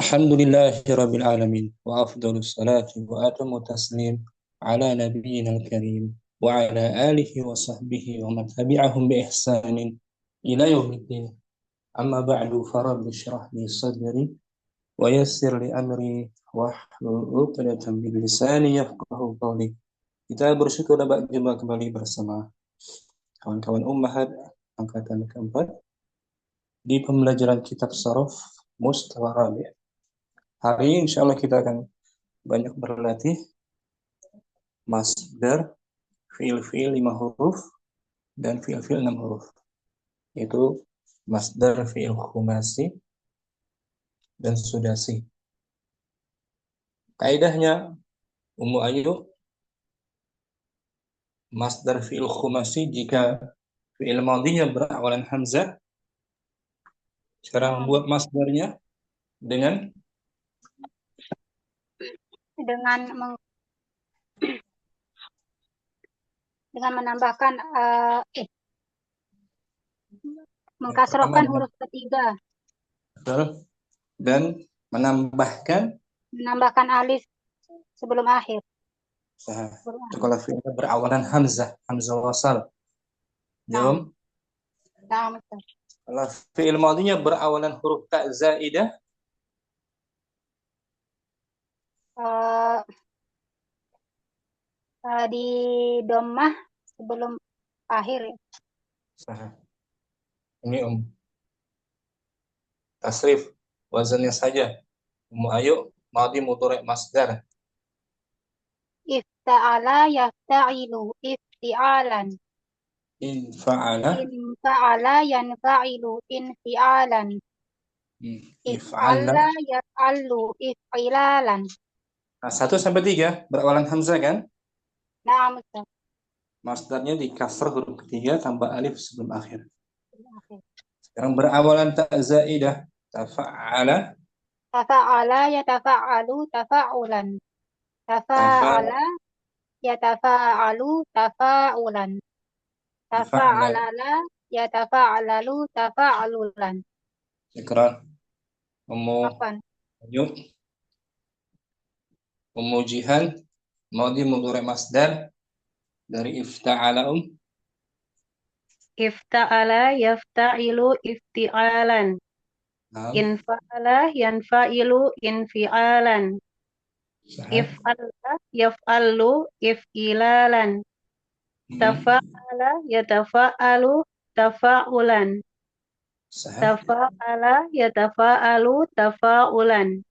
الحمد لله رب العالمين وأفضل الصلاة وأتم التسليم على نبينا الكريم وعلى آله وصحبه ومن تبعهم بإحسان إلى يوم الدين. أما بعد فرب اشرح لي صدري ويسر لي أمري واحلل عقدة من لساني يفقهوا قولي. Kita bersyukur dapat jumpa kembali bersama kawan-kawan Ummahat angkatan keempat di pembelajaran kitab Saraf Mustawa Rabi'. Hari ini insya Allah kita akan banyak berlatih masdar, fiil-fiil 5 huruf, dan fiil-fiil 6 huruf. Itu masdar fiil khumasi dan sudasi. Kaidahnya, Ummu Ayu, masdar fiil khumasi jika fiil madinya berawalan hamzah, sekarang membuat masdarnya dengan dengan menambahkan mengkasrohkan huruf ketiga dan menambahkan alif sebelum akhir. Itu kalau fiil berawalan hamzah, hamzah wasal. Jom. Nah, Kalau fiil madinya berawalan huruf ta zaidah, di dhammah sebelum akhir ya. Ini tasrif wazannya saja. Ummu Ayu, madi mudhari' masdar. Ifta'ala yafta'ilu ifti'alan. Infa'ala yanfa'ilu infi'alan. If'ala If'ala yaf'alu if'ilalan. Nah, 1 sampai 3 berawalan hamzah kan? Nah, betul. Masdarnya di kasrah huruf ketiga tambah alif sebelum akhir. Sekarang berawalan ta zaidah, tafa'ala. Tafa'ala yatafa'alu tafa'ulan. Tafa'ala yatafa'alu tafa'ulan. Tafa'alala yatafa'alalu tafa'alulan. Sekarang Ummu Ayu, Ummu Jihan, madi mudhari' masdar dari ifta'ala Ifta'ala yafta'ilu ifti'alan. Infa'ala yanfa'ilu infi'alan. If'ala yaf'alu if'ilalan. Tafa'ala yatafa'alu tafa'ulan. Tafa'ala yatafa'alu tafa'ulan.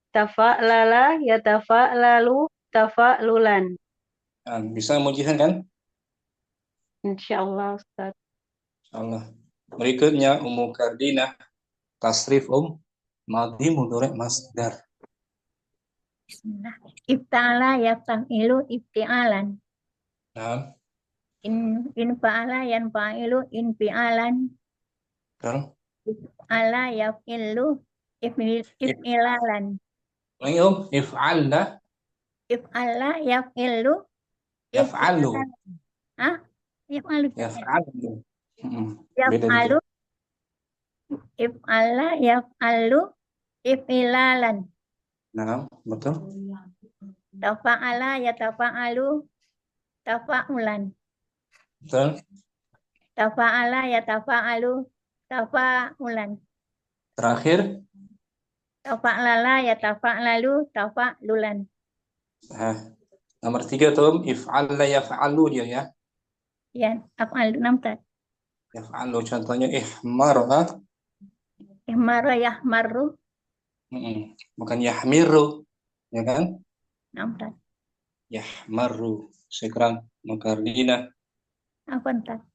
Tafa'lala yatafa'lalu tafa'lulan. Bisa mujihan kan? Insyaallah Ustaz. Insyaallah. Berikutnya Ummu Kardinah, tasrif madi mudhari' masdar. Bismillah. Ifta'ala yafta'ilu ifti'alan. Nah. Infa'ala yanfa'ilu infi'alan. If'ala yaf'ilu if'ilalan. If'alna. If'ala yaf'ilu Yaf'alu. Hah? Yaf'alu. Yaf'alu. If'ala yaf'alu if'ilalan. Nah, betul. Tafa'ala yatafa'alu tafa'ulan. Betul. Tafa'ala yatafa'alu tafa'ulan. Terakhir. Tafa'lala yatafa'lalu tafa'lulan. Nomor 3 tuh if'alla yaf'alu dia ya. Ya, af'al 6 tadi. Yaf'alu contohnya ihmara. Ihmara yahmaru. Bukan yahmiru, ya kan? 6 tadi. Yahmaru. Sekarang Mukardina. Apa tadi?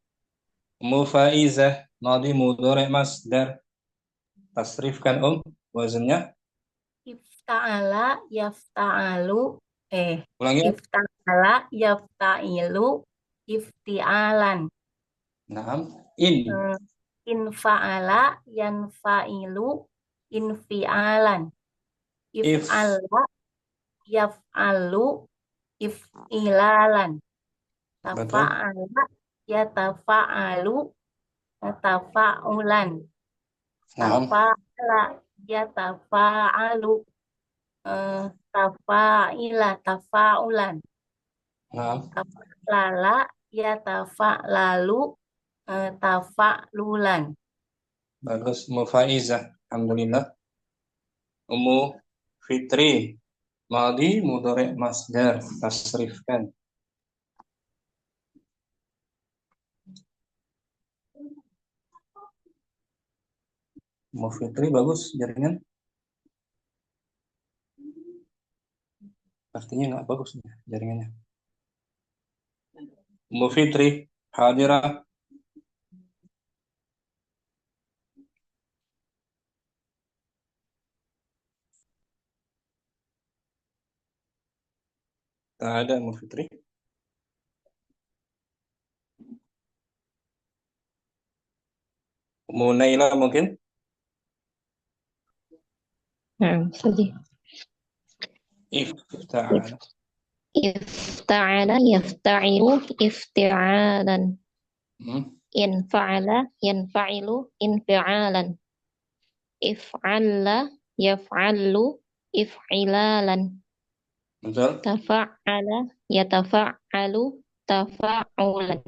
Mufaizah, madi mudhari' masdar. Tasrifkan wazannya. Ifta'ala yafta'alu Ulangi. Ifta'ala yafta'ilu ifti'alan. Nah, Infa'ala yanfa'ilu infi'alan. If'ala yaf'alu if'ilalan. Tafa'ala yatafa'alu tafa'ulan. Tafa'ala yatafa'alu, tafa'ila, tafa'ulan. Nah, Tafa'lala, yatafa'lalu, tafa'lulan. bagus. Ummu Faizah. Alhamdulillah. Ummu Fitri. Madi mudhari masdar. Tasrifkan. Ummu Fitri bagus jaringan. Artinya nggak bagus nih jaringannya. Ummu Fitri. Hadirah. Tak ada Ummu Fitri. Ummu Naila mungkin. نعم صديق. Ifta'ala. افتعل يفتعل افتعالا Hmm. انفعل ينفعل انفعالا افعل يفعل افعلالا Betul. تفعل يتفعل تفاعلا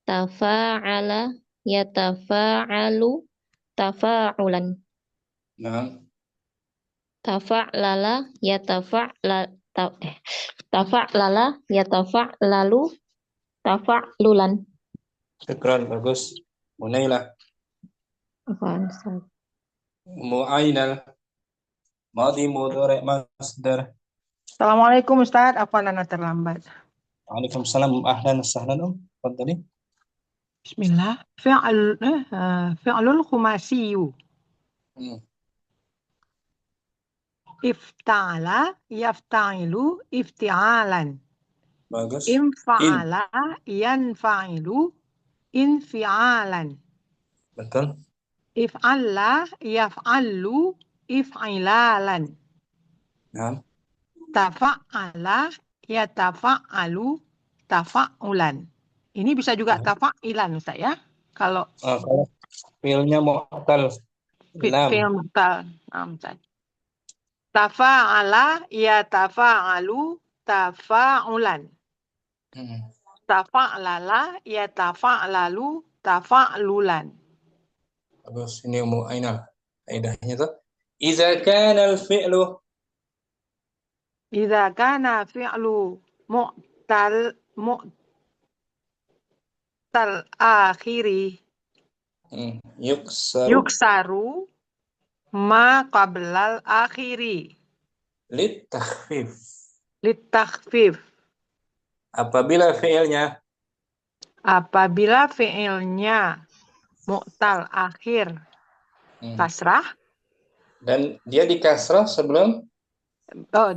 تفاعل يتفاعل تفاعلا Nah, تفعلل يتفعل تفعلل يتفعلل تفعللا. syukran bagus. Ummu Naila. Apaan, Ustaz? Ummu Ainal. Madi mudhari masdar. Assalamualaikum Ustaz, apa nana terlambat? Waalaikumsalam. Ahlan sahlan. Tafadhali. Bismillah. Fi'lul khumasiyu. Hmm. Ifta'ala yafta'ilu ifti'alan. Bagus. Infa'ala yanfa'ilu infi'alan. Betul. If'alla yaf'allu if'ilalan. Nah, Tafa'ala yatafa'alu tafa'ulan. Ini bisa juga tafa'ilan Ustaz ya. Kalau kalau fiilnya mu'tal. Lam. fi'il mu'tal. Ustaz. Tafa'ala yatafa'alu tafa'ulan. Hmm. Tafa'lala yatafa'lalu tafa'lulan. Bagus. Ini Ummu Ainal. Kaidahnya tuh. Iza kana al-fi'lu. Idza kana fi'lu mu'tal akhiri Yuksaru. yuksaru ma qablal akhiri Litakhfif. litakhfif. Apabila fiilnya Apabila fi'ilnya mu'tal akhir kasrah, dan dia di kasrah sebelum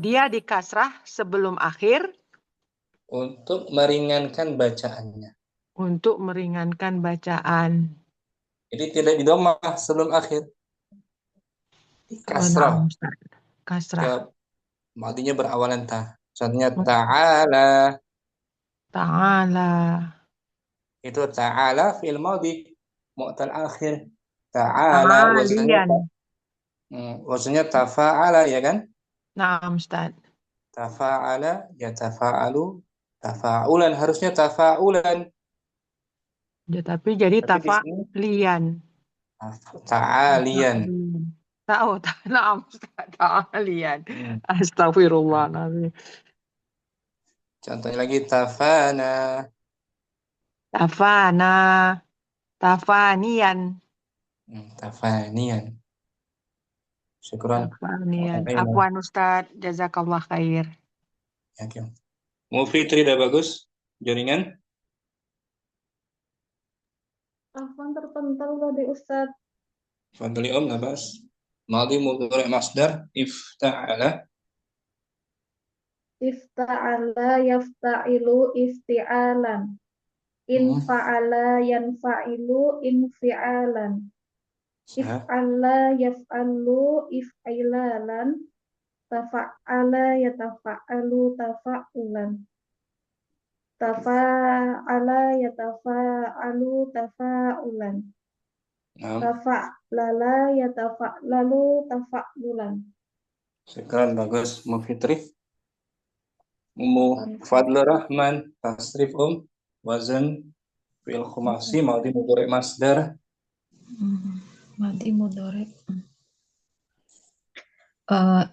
dia di kasrah sebelum akhir untuk meringankan bacaannya. untuk meringankan bacaan. Jadi tidak di dhammah sebelum akhir. Di kasrah. Nah, Ustaz. Kasrah. Ya, madinya berawalan ta. Contohnya ta'ala. Ta'ala. Itu ta'ala fi'il madhi mu'tal akhir. Ta'ala wazannya tafa'ala ya kan? Nah, Ustaz. Tafa'ala yatafa'alu tafa'ulan, harusnya tafa'ulan. Ya, tapi jadi Tapi di sini tafa'lian. ta'alian. Tahu, nah, Ustaz. Ta'alian. Astagfirullahaladzim. Contohnya lagi tafana. Tafana. Tafanian. Tafanian. Syukran. Tafanian. Afwan Ustaz. Jazakallah khair. Ya, Mu Fitri udah bagus jaringan. Afwan terpental tadi Ustaz. Fadli nabas. Madi mudhari masdar ifta'ala. Ifta'ala yafta'ilu ifti'alan. Infa'ala yanfa'ilu infi'alan. If'alla yaf'allu if'ilalan. Tafa'ala yatafa'alu tafa'ulan. Tafa'ala yatafa'alu tafa'ulan. Nah, Tafa'lala yatafa'lalu tafa'lulan. sekarang bagus. Fitri. Fadlur Rahman. Tasrif wazan fi'il khumasi madhi mudhari masdar. Madi mudhari.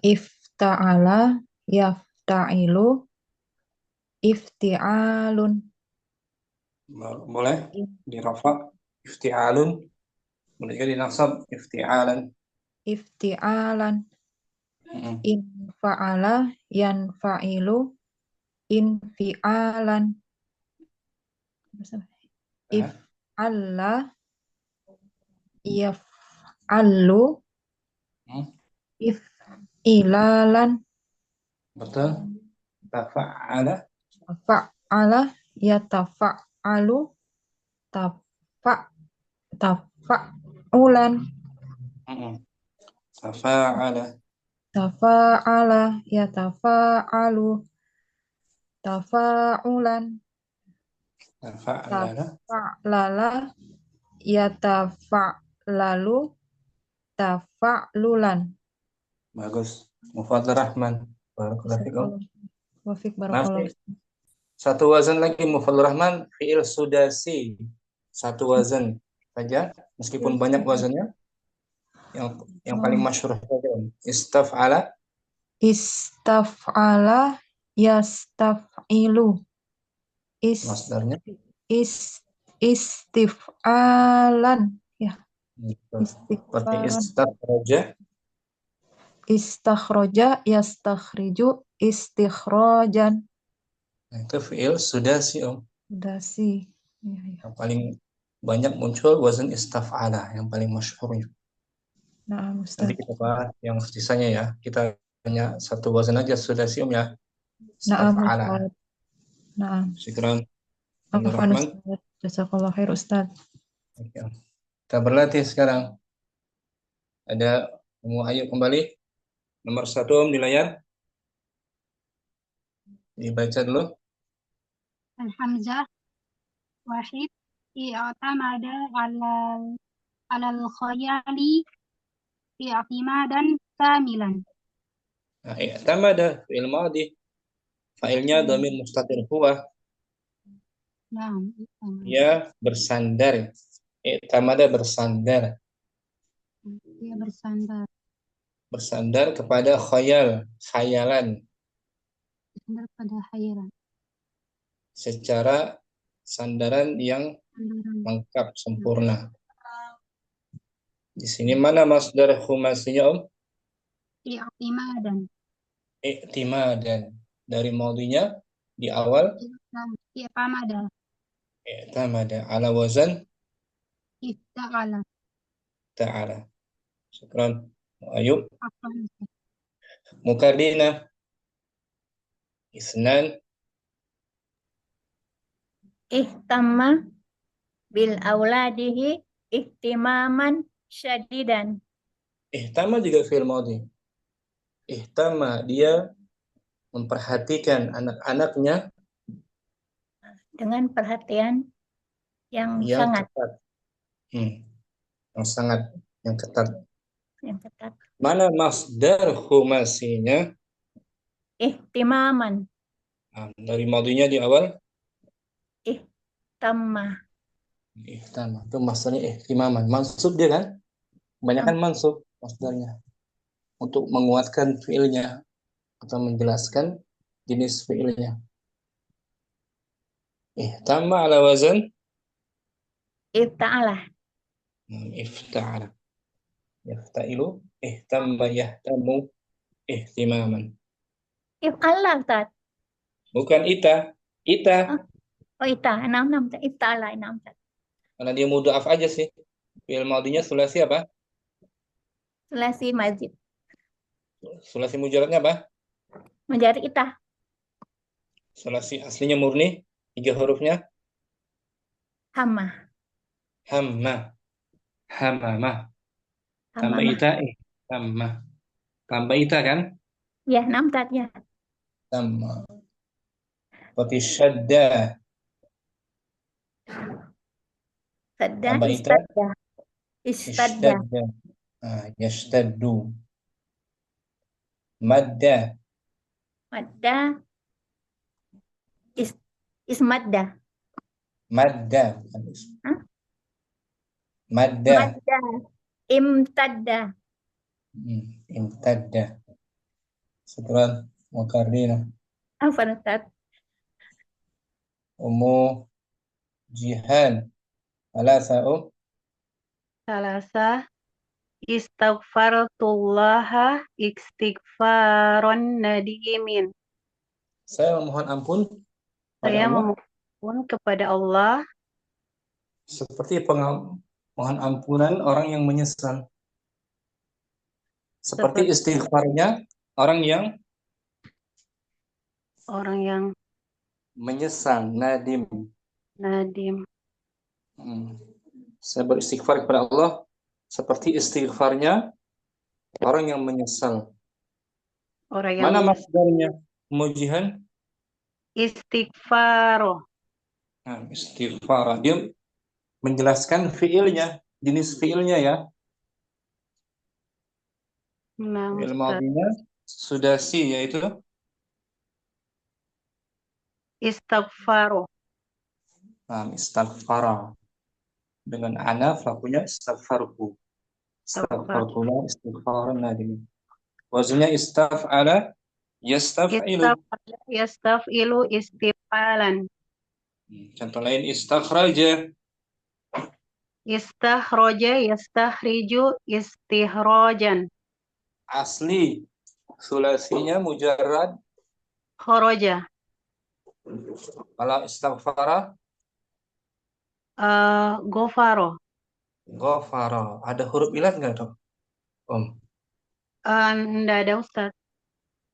Ifta'ala yafta'ilu ifti'alun. Boleh dirafa ifti'alun. Boleh juga dinasab ifti'alan. Ifti'alan. Mm-mm. Infa'ala yanfa'ilu infi'alan. If'alla yaf'allu if'ilalan. Betul. Tafa'ala Fa'ala yatafa'alu tafa'ulan. Tafa'ala Tafa'ala yatafa'alu tafa'ulan. tafa'ala Tafa'lala yatafa'lalu tafa'lulan. bagus. Mufadlur Rahman. Barakallahu fikum. Wafik Maaf, barakallahu. satu wazan lagi Mufadlur Rahman fi'il sudasi. Satu wazan saja meskipun banyak wazannya. Yang paling masyhur saja. Istaf'ala Istaf'ala yastaf'ilu. masdarnya. Istif'alan. Ya, Seperti istighfaran. istakhraja. Istakhroja yastakhriju istikhrojan. Itu fi'il sudasi Dasi. Ya, ya. Yang paling banyak muncul wazan istaf'ala yang paling masyhurnya. Nah, Nanti Ustaz. kita bahas yang sisanya ya. Kita hanya satu wazan aja sudasi ya. Nah, Istaf'ala. Ustaz. Nah, Syukran. Afwan Rahman. Ustaz. Jazakallah khair Ustaz. Oke. Kita berlatih sekarang. Ada Ayo kembali. Nomor 1 di layar. Dibaca dulu. Al-Hamzah wahid i'tamada alal khayali i'timadan kamilan. Nah, i'tamada fi'il madhi. Fa'ilnya dhamir mustatir huwa. Nah, Dia bersandar. I'tamada bersandar. dia bersandar Kepada khayalan pada khayalan secara sandaran yang lengkap sempurna. Di sini mana masdar khumasinya i'timadan. I'timadan. Dari maudinya di awal I'tamada i'tamada ala wazan ifta'ala. ta'ala. Syukran. Ayub. Afwan. Mukardina. Isnan. Ihtamma bil auladihi ihtimaman syadidan. Ihtama juga fi'il madhi. Ihtama dia memperhatikan anak-anaknya Dengan perhatian yang sangat ketat. Yang ketat. yang ketat. Mana masdar khumasinya? Ihtimaman. Nah, dari maudinya di awal Ihtamma. ihtama. Itu masdarnya ihtimaman. Mansub dia kan? Kebanyakan mansub masdarnya. Untuk menguatkan fiilnya atau menjelaskan jenis fiilnya. Ihtama ala wazan Ifta'ala. ifta'ala. Yafta'ilu ihtamma yahtamu ihtimaman. If'ala, Ustaz. Bukan ita. Oh, ita. Enam. Ifta'ala, enam. Karena dia mudhaf aja sih. Fi'il madinya sulasi apa? Sulasi mazid. Sulasi mujarradnya apa? Menjadi ita. Sulasi aslinya murni, 3 hurufnya Hamma. hamma. Hamamah. Tambah Hamamah. ita hamma. Tambah ita kan? Ya, enam, Ustaz. Ya. Tamma. Seperti syadda. Sadda Tambah ita istadda. Istadda. Ishtadda. Yashtaddu. Madda. Madda. Ismadda. Madda. Hah? Madda. Madda. Imtadda. Imtadda. Syukran. Mukarrina. Apa Ustaz? Ummu Jihan. Alasa Salasa istighfartullaha istighfaron nadimin. Saya memohon ampun pada Saya Allah memohon kepada Allah seperti mohon ampunan orang yang menyesal. Seperti istighfarnya orang yang menyesal, nadim. Saya beristighfar kepada Allah seperti istighfarnya orang yang menyesal. Orang yang Mana masdarnya? Mujihan? istighfaro. Nah, istighfar. Dia menjelaskan fiilnya, jenis fiilnya ya. Nah, Fiil Ustaz. madinya sudasi yaitu Istighfaro. Istighfara. Dengan ana pelakunya istighfarku. Istighfarullah istighfaran nadim. Wazannya istaf'ala yastaf'ilu. Yastafilu istifalan. Contoh lain istakhraja. Istahroja yastahriju istihrojan. Asli sulasinya mujarrad. Khoroja. Kalau istighfara Gofaro. ghafara. Ada huruf ilat nggak dok? Nggak ada Ustaz.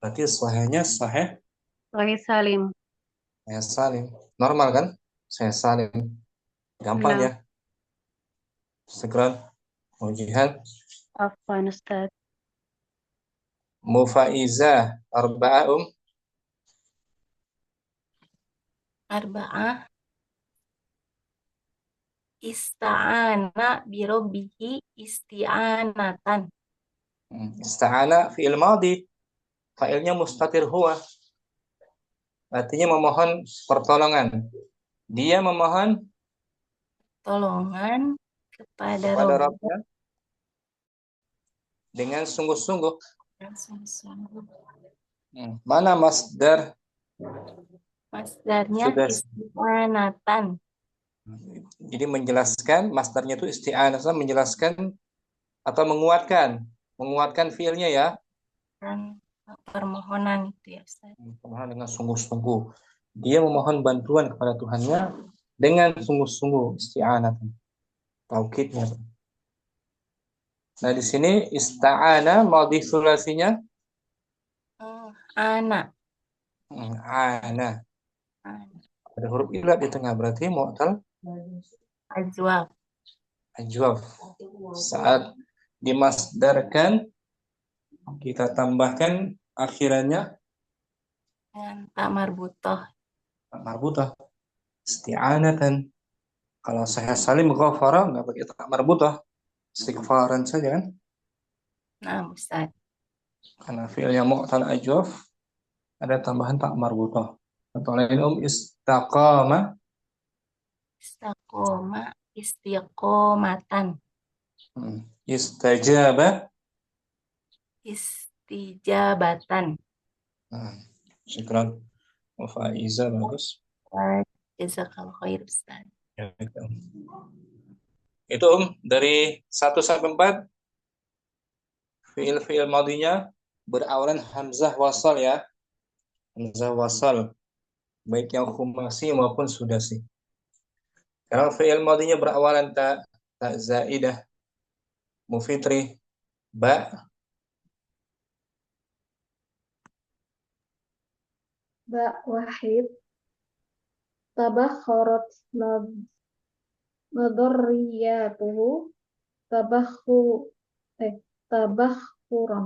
Berarti sahihnya sahih Sahih Salim. saya salim. Normal kan? Saya salim. Gampang Nah. ya. Segera ujian. Afwan Ustaz. Mufaiza arba'um. Arba'ah ista'ana birobbihi isti'anatan. Ista'ana fi'il madi. Fa'ilnya mustatir huwa. Artinya memohon pertolongan. Dia memohon Tolongan kepada Rabbnya dengan sungguh-sungguh. Mana masdar? Masdarnya isti'anatan. Jadi menjelaskan, masdarnya itu isti'anah, menjelaskan atau menguatkan fiilnya ya. Dan permohonan itu ya Ustaz. Permohonan dengan sungguh-sungguh. Dia memohon bantuan kepada Tuhannya dengan sungguh-sungguh, isti'anah. Taukidnya. Nah di sini ista'ana madhi sulasinya Ana. Ana. Ada huruf ilat di tengah berarti mu'tal Ajwab. Saat dimasdarkan kita tambahkan akhirannya dengan tak marbutoh. Isti'anatan. Kalau saya salim ghafara nggak pakai tak marbutoh. Istighfaran saja kan? Nah, Ustaz. Karena fi'ilnya mu'tal ajwaf ada tambahan tak marbutoh. Contoh lain istaqama. Istaqoma istiqomatan. Istajaba. Istijabatan. Syukran. Faiza bagus. Jazakallahu khair Ustaz. Ya, itu dari 1 sampai 4 fiil-fiil madinya berawalan hamzah wasal ya. Hamzah wasal baik yang khumasi maupun sudasi. Kalau fiil madinya berawalan ta zaidah, mufitri, ba wahid, tabakharat nadariyatuhu, tabakhuran.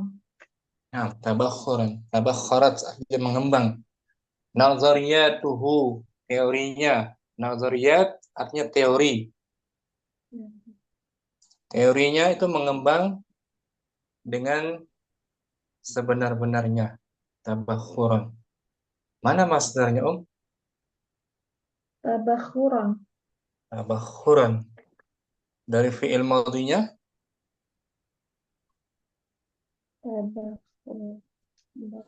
Nah, tabakhurat artinya mengembang. Nazariyatuhu teorinya. Nazariyat artinya teori. Teorinya itu mengembang dengan sebenar-benarnya. Tabakhuran. Mana masdarnya, Om? Tabakhuran. Tabakhuran. Dari fi'il madhinya? Tabakhuran.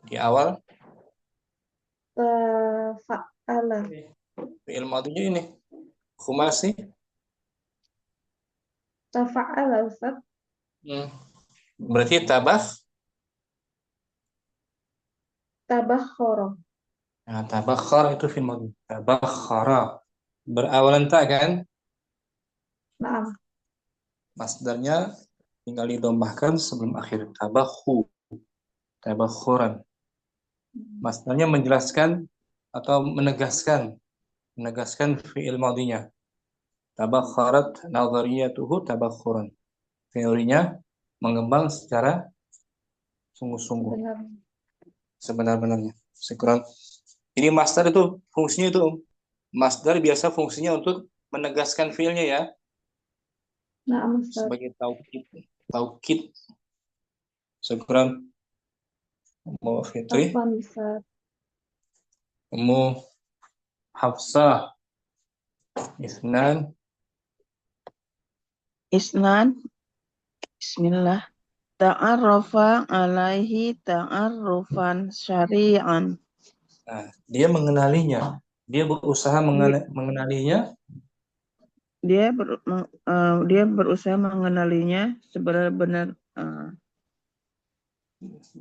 Di awal Tafa'ala. fi'il madhinya ini. Khumasi. Tafa'ala, Ustaz. Berarti Tabakhara. Nah, tabakhara itu fi'il madhi. Tabakhara. Berawalan ta kan? Naam. Masdarnya tinggal didombahkan sebelum akhir. Tabakhuran. Masdarnya menjelaskan atau menegaskan fi'il madhinya. Tabakharat nadhariyatuhu tabakhuran. Teorinya mengembang secara sungguh-sungguh, Benar. sebenar-benarnya. Syukran. Jadi masdar itu fungsinya itu, masdar biasa fungsinya untuk menegaskan fiilnya ya, Naam, Ustaz. sebagai taukid. Syukran. Ummu Fitri, Afwan, Ustaz. Ummu Hafsah, Isnan. Isnan, Bismillah. Ta'arrafa alaihi ta'arrufan syari'an. Nah, dia mengenalinya. Dia berusaha mengenalinya Dia berusaha mengenalinya sebenar-benar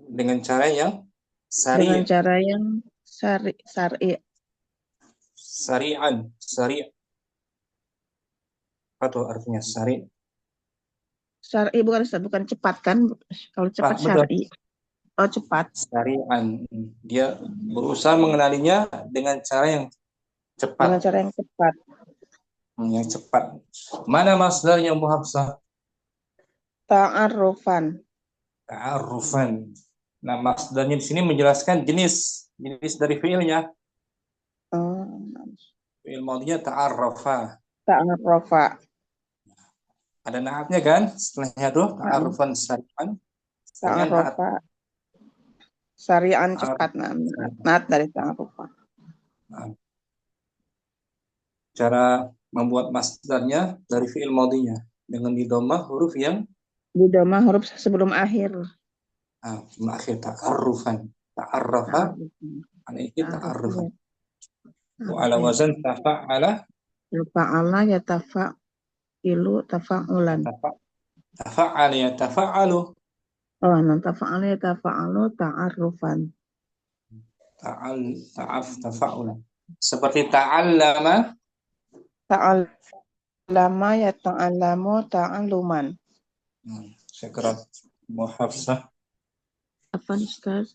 dengan cara yang dengan sari'. cara yang syar'i. Sari'an. Apa tuh artinya sari'? Syar'i bukan cepat kan? Kalau cepat Betul. syar'i. Oh, cepat. Sari'an. Dia berusaha mengenalinya dengan cara yang cepat. Dengan cara yang cepat. Yang cepat. Mana masdarnya Ummu Hafsah? Ta'arrufan. Ta'arrufan. Nah, masdarnya di sini menjelaskan jenis dari fiilnya. Fiil madhinya ta'arrafa. Ta'arrafa. Ada naatnya kan? Setelahnya tuh ta'arrufan sari'an. Ta'arrafa. Syari'an cepat. Naat dari ta'arrafa. Cara membuat masdarnya dari fiil madhinya dengan didomah huruf yang Didomah huruf sebelum akhir. Sebelum akhir. Ta'arrufan. Ta'arrafa. Alaihi ta'arrufan. Wa ala wazan tafa'ala. Tafa'ala ya tafa'ilu tafa'ulan. Tafa'ala ya tafa'alu. Oh, tafa'ala ya tafa'alu ta'arrufan. Tafa'ulan. Seperti ta'allama. Ta'allama ya ta'allamu ta'alluman. Syukran. Ummu Hafsah. Apa Ustaz?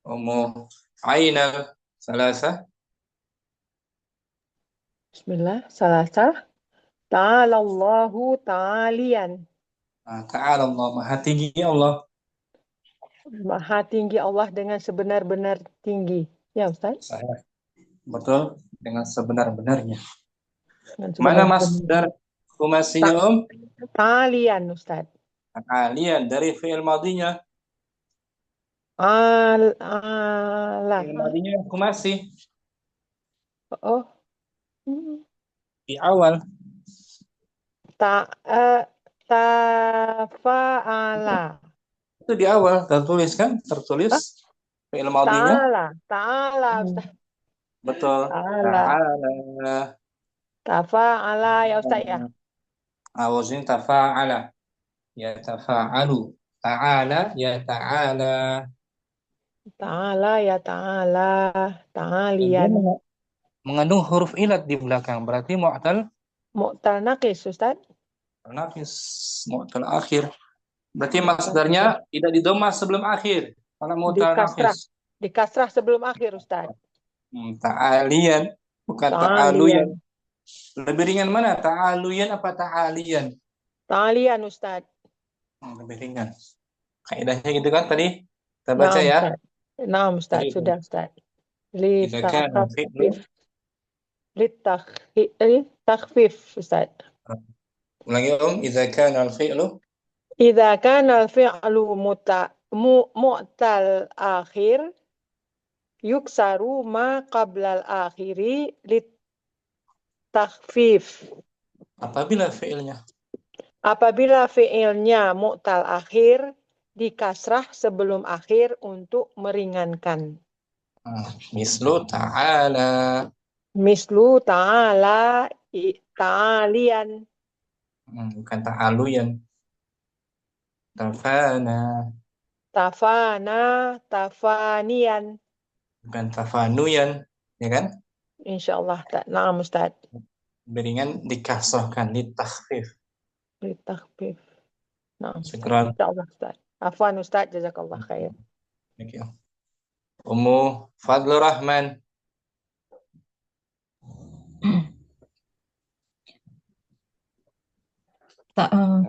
Ummu Ainal Salasa. Bismillah. Salasa. Ta'ala Allahu ta'aliyan. Ta'ala Allah. Maha tinggi Allah. Maha tinggi Allah dengan sebenar-benar tinggi. Ya Ustaz? Betul. Dengan sebenar-benarnya. Mana masdar khumasinya Om? Ta'aliyan Ustaz. Ta'aliyan dari fi'il madhinya. Fi'il madhinya khumasi. Oh. Di awal. Tafa'ala. Itu di awal tertulis kan? Tertulis fi'il madhinya. Ta'ala Ustaz. Betul. Ta'ala. Tafa'ala ya Ustaz ya. Awazin tafa'ala. Ya tafa'alu. Ta'ala ya ta'ala. Ta'ala ya ta'ala. Ta'aliyan. Mengandung huruf ilat di belakang. Berarti mu'tal. Mu'tal naqis Ustaz. Naqis. Mu'tal akhir. Berarti masdarnya tidak didomah sebelum akhir. Kalau mu'tal naqis. Di kasrah sebelum akhir Ustaz. Ta'aliyan. Bukan ta'aluyan. Lebih ringan mana? Ta'aluyan apa ta'aliyan? Ta'aliyan Ustaz. Lebih ringan. Kaidahnya gitu kan tadi? Kita baca ya. Nah Ustaz. Sudah Ustaz. Takhfif Ustaz. Ulangi idza kana al-fi'lu إذا كان الفعل معتل الآخر يكسر ما قبل الآخر للتخفيف. apabila fi'ilnya Apabila fi'ilnya mu'tal akhir, dikasrah sebelum akhir untuk meringankan. mislu ta'ala Mislu ta'ala, ta'alian, bukan ta'aluyan, tafana tafana, tafanian. bukan tafanuyan, ya kan? Insyaallah. Na'am Ustaz. Beringan dikasrahkan litakhfif. Litakhfif. Na'am. Syukran. Insyaallah Ustaz. Afwan Ustaz, jazakallah khair. Thank you. Ummu Fadlur Rahman.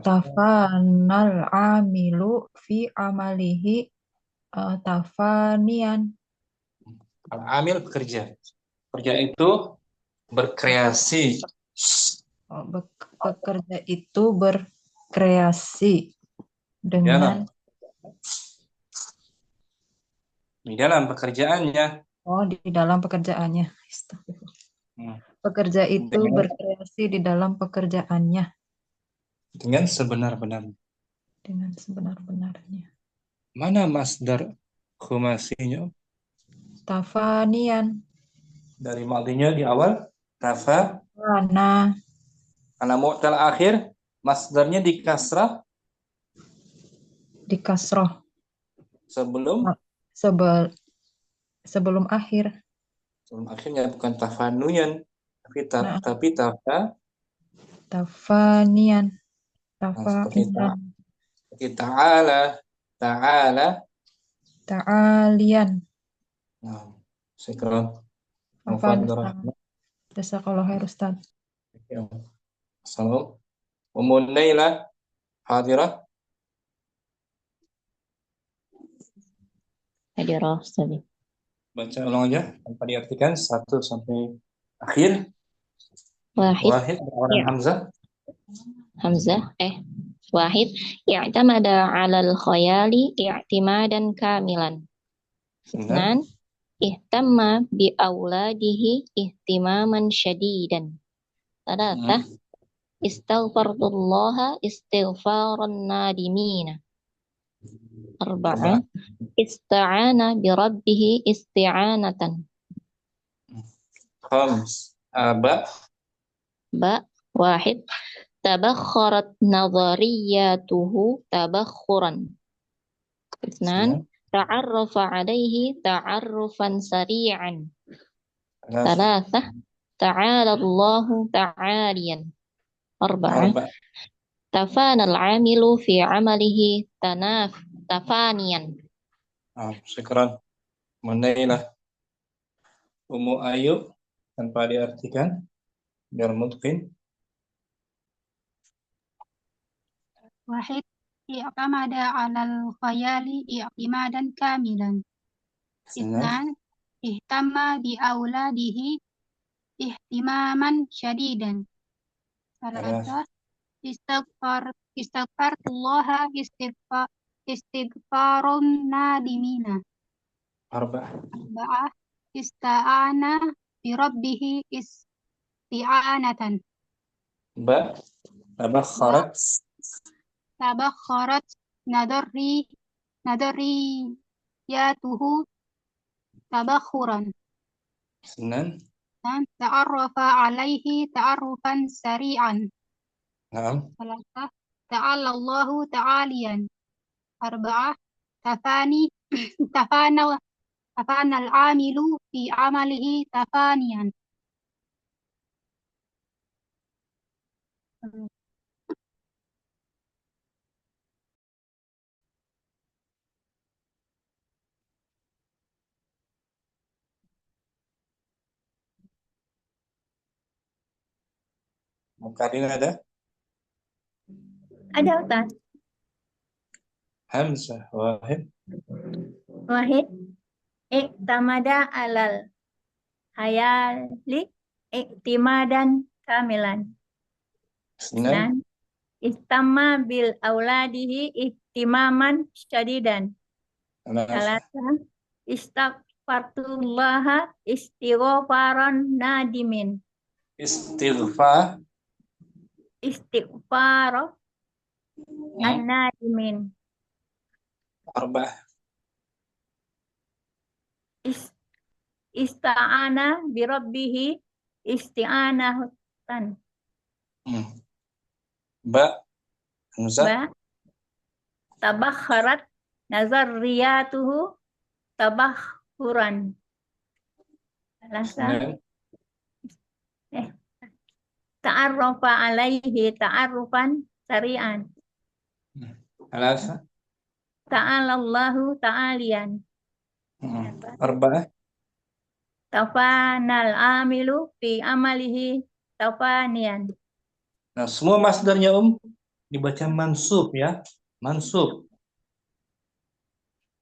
Tafanal amilu fi amalihi tafanian. Al-amil bekerja. Bekerja itu berkreasi. Pekerja itu berkreasi dengan di dalam pekerjaannya. Oh, di dalam pekerjaannya. Pekerja itu berkreasi di dalam pekerjaannya dengan sebenar-benarnya. Dengan sebenar-benarnya. Mana masdar khumasinya? Tafanian. Dari madinya di awal tafana. Karena mu'tal akhir, masdarnya di kasrah. Di kasrah. Sebelum akhir. Sebelum akhirnya bukan tafanuyan, tapi tafanian. Seperti ta'alian. Syukran. Jazakallahu khair Ustaz. Assalamualaikum. Ummu Naila hadirah. Hadirah Ustaz. Baca ulang aja tanpa diartikan 1 sampai akhir. Wahid. Orang Hamzah. Wahid. I'tamada 'alal khayali i'timadan kamilan. Isnan. Ihtamma bi auladihi ihtimaman syadidan. Salatah. Istaghfartullaha istighfaran nadimina. Arba'ah. Ista'ana bi rabbihi isti'anatan. Khams. Wahid. Tabakharat nadhariyatuhu tabakhuran. Isnan. Ta'arrafa alaihi ta'arrufan sari'an. Thalathah. Ta'ala Allahu ta'aliyan. Arba'ah. Tafana al-amilu fi amalihi tafanian. Syukran. Munailah. Ummu Ayyub tanpa diartikan biar mungkin. Wahid. I'tamada 'alal khayali i'timadan kamilan. Isnan. Ihtamma bi auladihi ihtimaman syadidan. Salatah. Istaghfartullaha istighfarun nadimina. Arba'ah. Ista'ana bi rabbihi isti'anatan. Tabakharat nadariyatuhu tabakhuran. Isnan. Ta'arrafa alaihi ta'arrufan sari'an. Salatah. Ta'ala Allahu ta'aliyan. Arba'ah. Tafana al-amilu fi amalihi tafanian. Mukarin ada? Ada Ustaz. Hamzah. Wahid. I'tamada 'alal khayali i'timadan kamilan. Isnan. Istama bil auladihi ihtimaman syadidan. Alas. Salasa istaghfartullaha istighfaran nadimin. Istighfar. Istighfar an-nadimin. Arba'ah. Ista'ana birabbihi isti'anatan. Ba. Hamzah. Ba. Tabakharat nazarriyatuhu tabakhuran. Salasa. Ta'arrafa alaihi ta'arrufan sari'an. Alas. Ta'alallahu ta'alian. Arba'ah. Tafanal amilu fi amalihi tafanian. Nah, semua masdarnya dibaca mansub ya. Mansub.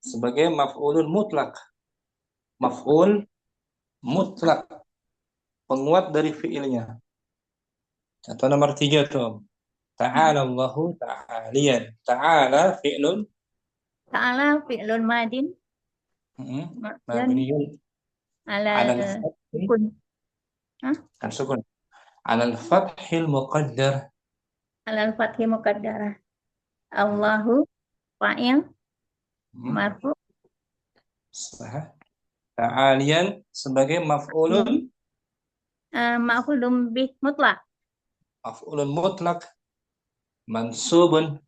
Sebagai maf'ulun mutlak. Maf'ul mutlak. Penguat dari fi'ilnya. Contoh nomor 3 tuh. Ta'ala Allahu ta'aliyan. Ta'ala fi'lun. Ta'ala fi'lun madin. Mabniyun. Ala sukun. Kan sukun. Alal fathil muqaddar. Alal fathi muqaddarah. Allahu fa'il marfu. Sah. Ta'aliyan sebagai maf'ulun Ma'khudum bih mutlak. maf'ulun mutlak mansubun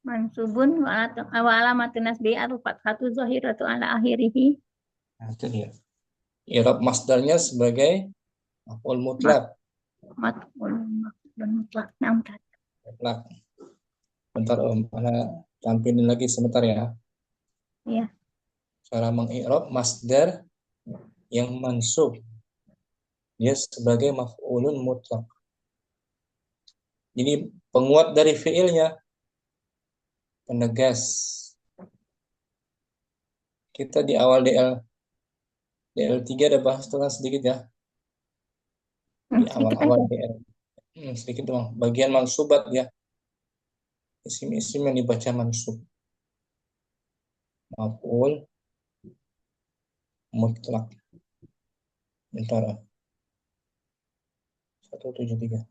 Mansubun wa alamatun nasbi al-fathatu zahiratu ala akhirih. Nah, itu dia. I'rab masdarnya sebagai maf'ul mutlak. Maf'ul mutlak. Nah, Mutlak. Bentar Ana tampilin lagi sebentar ya. Iya. Cara meng'irab masdar yang mansub. Dia sebagai maf'ulun mutlak. Ini penguat dari fi'ilnya. Penegas. Kita di awal DL3 ada bahas tuh kan sedikit ya. Di awal-awal DL. Sedikit doang. Bagian mansubat ya. Isim-isim yang dibaca mansub. Maf'ul mutlak. Bentar. 173.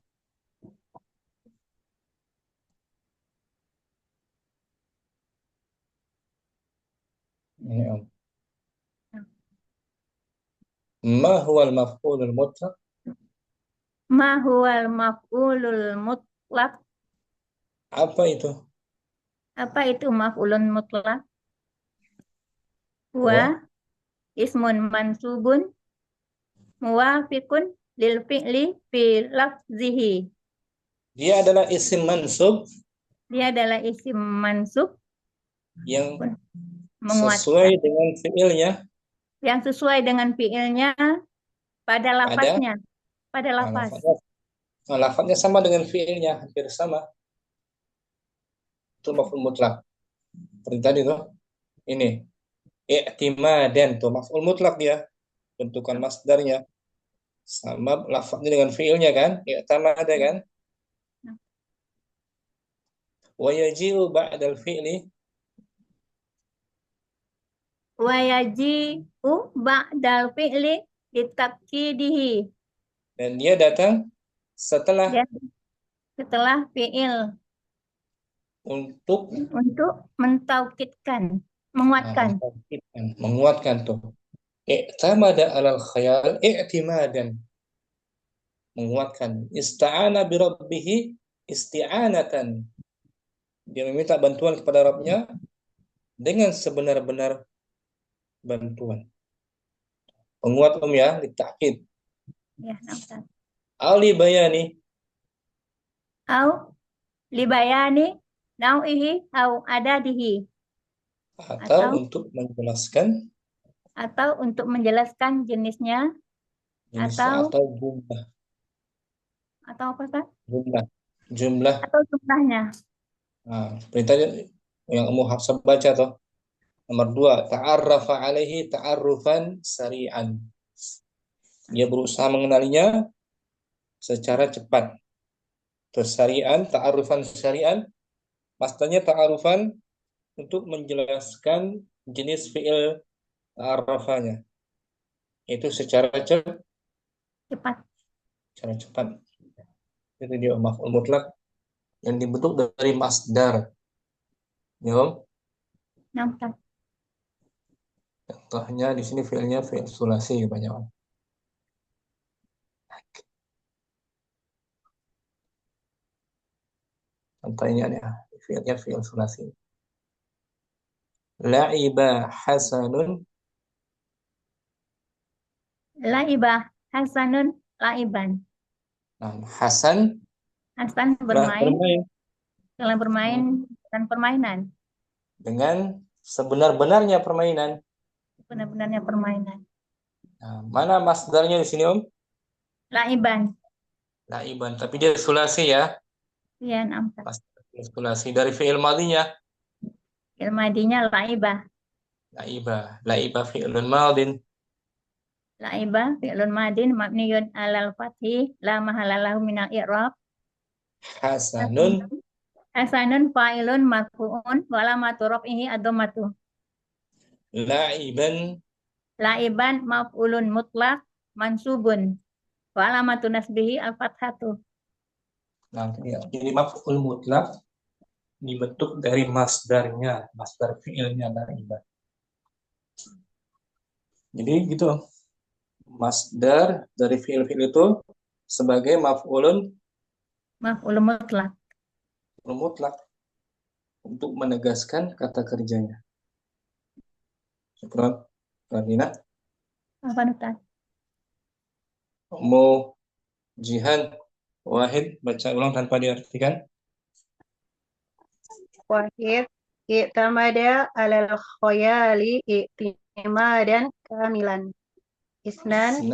Ini Om. Ma huwal maf'ulul mutlak? Ma huwal maf'ulul mutlak? Apa itu? Apa itu maf'ulun mutlak? Wa ismun mansubun muwafiqun lil fi'li fi lafzihi. Dia adalah isim mansub. Dia adalah isim mansub yang menguatkan. Sesuai dengan fi'ilnya. Yang sesuai dengan fi'ilnya pada lafaznya. Pada lafaz. Lafaznya sama dengan fi'ilnya, hampir sama. Itu maf'ul mutlak. Seperti tadi tuh. Ini. I'timadan tuh maf'ul mutlak dia. Bentukan masdarnya. Sama lafaznya dengan fi'ilnya kan. I'tamada kan. Wa yaji'u ba'dal fi'li. Wa yaji'u ba'dal fi'li ditakidihi. Dan dia datang setelah fi'il untuk mentaukidkan, menguatkan. Menguatkan tuh. I'tamada 'alal khayal i'timadan. Menguatkan. Ista'ana bi rabbih isti'anatan. Dia meminta bantuan kepada Rabbnya dengan sebenar-benar bantuan. Penguat ya, ditakkid. Ya, Ustaz. Au li bayani. Au li bayani nau'ihi au adadihi. Atau untuk menjelaskan. Atau untuk menjelaskan jenisnya. Atau jumlah. Atau apa, Ustaz? Jumlah. Atau jumlahnya. Nah, perintahnya yang kamu Hafsah baca toh. Nomor 2, ta'arrafa alaihi ta'arrufan sari'an. Dia berusaha mengenalinya secara cepat. Terus syari'an, ta'arufan syari'an, masdarnya ta'arufan untuk menjelaskan jenis fi'il ta'arufanya. Itu secara Cepat. cepat. Itu dia maf'ul mutlak yang dibentuk dari masdar. Ya, Om? Nah, Ustaz. Contohnya di sini fi'ilnya fi'il sulasi kebanyakan. Contohnya ya, fi'ilnya fi'il sulasi. La'iba hasanun. Laibah Hasanun laiban. Nah, Hasan Hasan telah bermain telah bermain dan permainan. dengan sebenar-benarnya permainan. Benar-benarnya permainan. Nah, mana masdarnya di sini, Om? Laiban. La'iban, tapi dia sulasi ya. Iya, nah, Ustaz. Masdar sulasi dari fi'il madinya. Ilmadinya laibah. La'iba fi'ilun madin. Laibah fi'lun madin mabniyun alal fathi la mahalla lahu minal i'rab. Hasanun. Hasanun fa'ilun marfu'un wa alamatu raf'ihi ad-dhammatu. La'iban. Laiban maf'ulun mutlaq mansubun wa alamatu nasbihi al-fathatu. Nah, ya. Jadi maf'ul mutlak dibentuk dari masdarnya, masdar fi'ilnya la'iban. Jadi gitu. Masdar dari fi'il-fi'il itu sebagai maf'ulun Mutlaq. mutlak untuk menegaskan kata kerjanya. Syukran. Karina. Apa Ustaz? Mau Jihan Wahid baca ulang tanpa diartikan. Wahid i'tamada alal khayali i'timadan kamilan. Isnan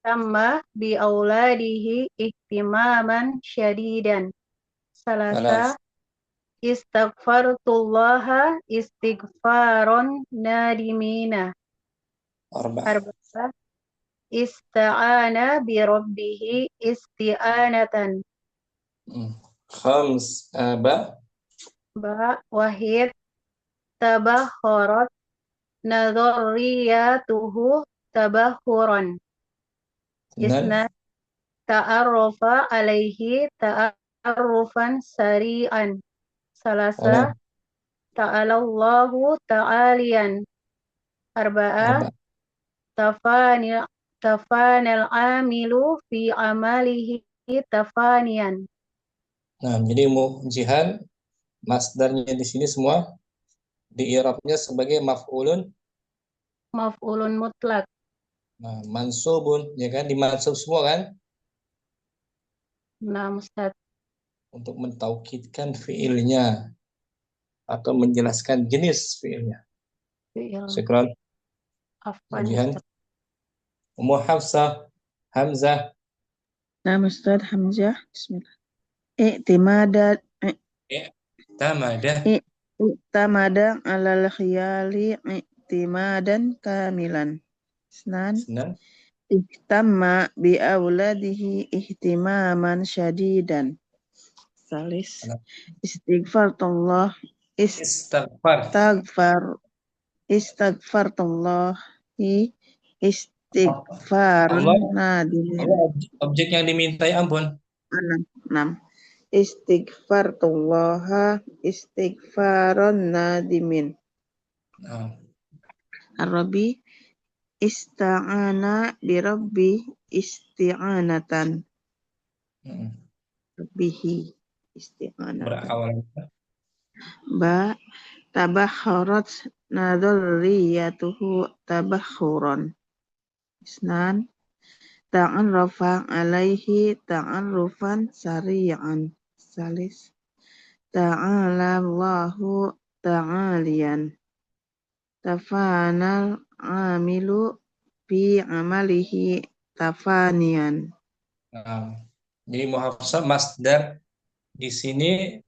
tamma bi auladihi ihtimaman syadidan. Salasa istighfartullaha istighfaron nadimina. Arba'a ista'ana bi rabbihi isti'anatan. Khams ba Wahid tabakharat nadhariyatuhu tabakhuran. Isna ta'arrafa alaihi ta'arrufan sari'an. Salasa ta'alallahu ta'aliyan. Arba'a tafanil amilu fi amalihi tafanian. Nah, jadi mau Jihan masdarnya di sini semua di i'rabnya sebagai maf'ulun mutlak. Nah, mansubun, ya kan? Dimansub semua kan? Nah, Ustaz. Untuk mentaukidkan fiilnya atau menjelaskan jenis fiilnya. Syukran. Ujian. Ummu Hafsah, Hamzah. Nah, Ustaz Hamzah. Bismillah. I'timada alal khiyali i'timadan kamilan. Isnan. Ihtamma bi auladihi ihtimaman syadidan. Salis. Istighfarullah istighfarullahi istighfaran nadimin. Objek yang dimintai ampun. 6. Istighfarullaha istighfaran nadimin. Arabi ista'ana birabbi isti'anatan. Rabbihi isti'anatan. Berawal. Ba tabakharat nadhariyatuhu tabakhuran. Isnan ta'arrafa alaihi ta'arrufan sari'an. Salis ta'ala Allahu ta'aliyan. Tafanal amilu fi amalihi tafanian. Jadi muhafsah masdar di sini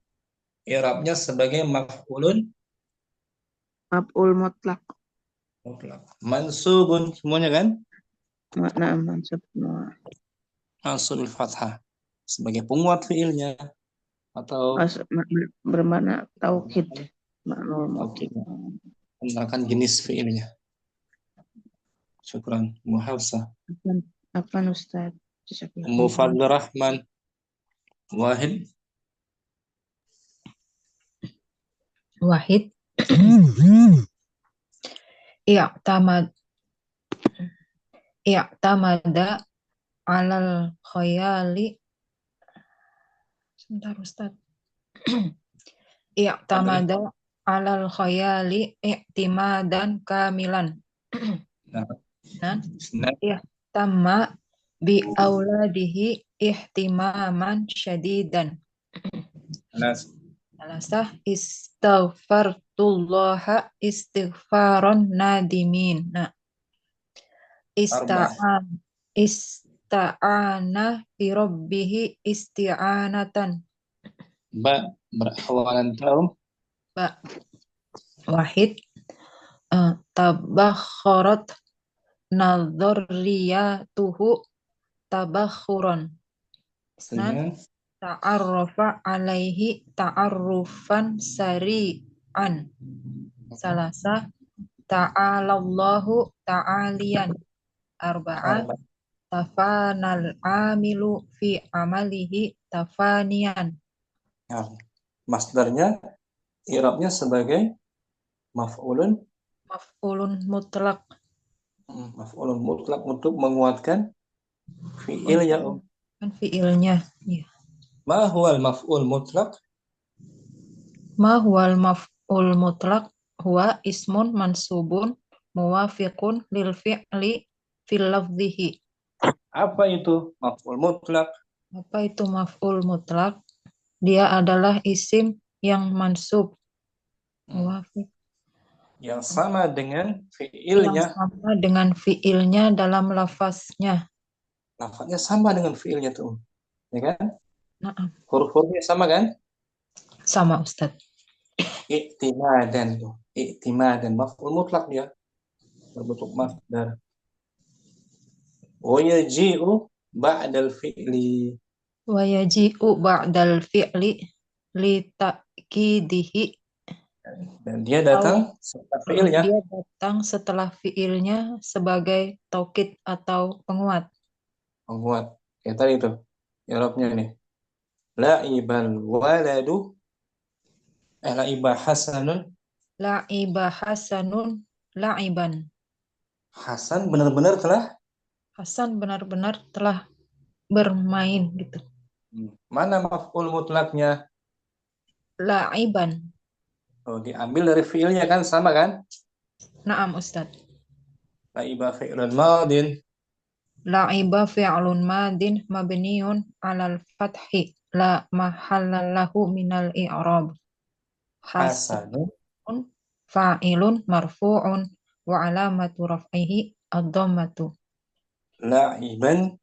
i'rabnya sebagai maf'ul mutlak. Mansubun semuanya kan? Mansub semua. Mansubul fathah. sebagai penguat fiilnya atau bermakna taukid, makna mengenalkan jenis fiilnya. Syukran, Bu Hafsah. apa Ustaz? Ummu Fadlur Rahman. Wahid. Wahid. I'tamada alal khayali. Sebentar Ustaz. I'tamada alal khayali i'timadan kamilan. I'tama bi auladihi ihtimaman syadidan. Salasah istaghfartullaha istighfaron nadimin. Nah, ista'ana bi rabbihi isti'anatan. Ba berawalan taum. Ba wahid tabakharat nadhariyatuhu tabakhuran. Isnan ta'arrafa alaihi ta'arrufan sari'an. Salasa ta'alallahu ta'aliyan. Arba'ah tafanal amilu fi amalihi tafanian. Masdarnya i'rabnya sebagai maf'ulun mutlak. Maf'ulun mutlak untuk menguatkan fi'ilnya. Fi'ilnya, ya. Ma huwal maf'ul mutlak? Ma huwal maf'ul mutlak huwa ismun mansubun muwafiqun lil fi'li fil lafzihi. Apa itu maf'ul mutlak? Apa itu maf'ul mutlak? Dia adalah isim yang mansub. Muwafiq. Yang sama dengan fi'ilnya. Yang sama dengan fi'ilnya dalam lafaznya. Lafaznya sama dengan fi'ilnya tuh. Ya kan? Nah. Huruf-hurufnya sama kan? Sama Ustaz. I'timadan tuh. I'timadan maf'ul mutlak dia. Berbentuk masdar. Wa yaji'u ba'dal fi'li. Wa yaji'u ba'dal fi'li li ta'kidihi. Dan dia datang setelah fi'ilnya. Dia datang setelah fi'ilnya sebagai taukid atau penguat. Penguat. Kayak tadi tuh. I'rabnya nih. La'ibal waladu. La'ibah hasanun. La'ibah hasanun la'iban. Hasan benar-benar telah bermain gitu. Mana maf'ul mutlaknya? La'iban. Oh, diambil dari fi'ilnya kan, sama kan? Naam Ustaz. La'iba fi'lun madin. La'iba fi'lun madin mabniun 'alal fathi la mahalla lahu minal i'rab. Hasanun fa'ilun marfu'un wa 'alamatu raf'ihi ad-dhammatu. La'iban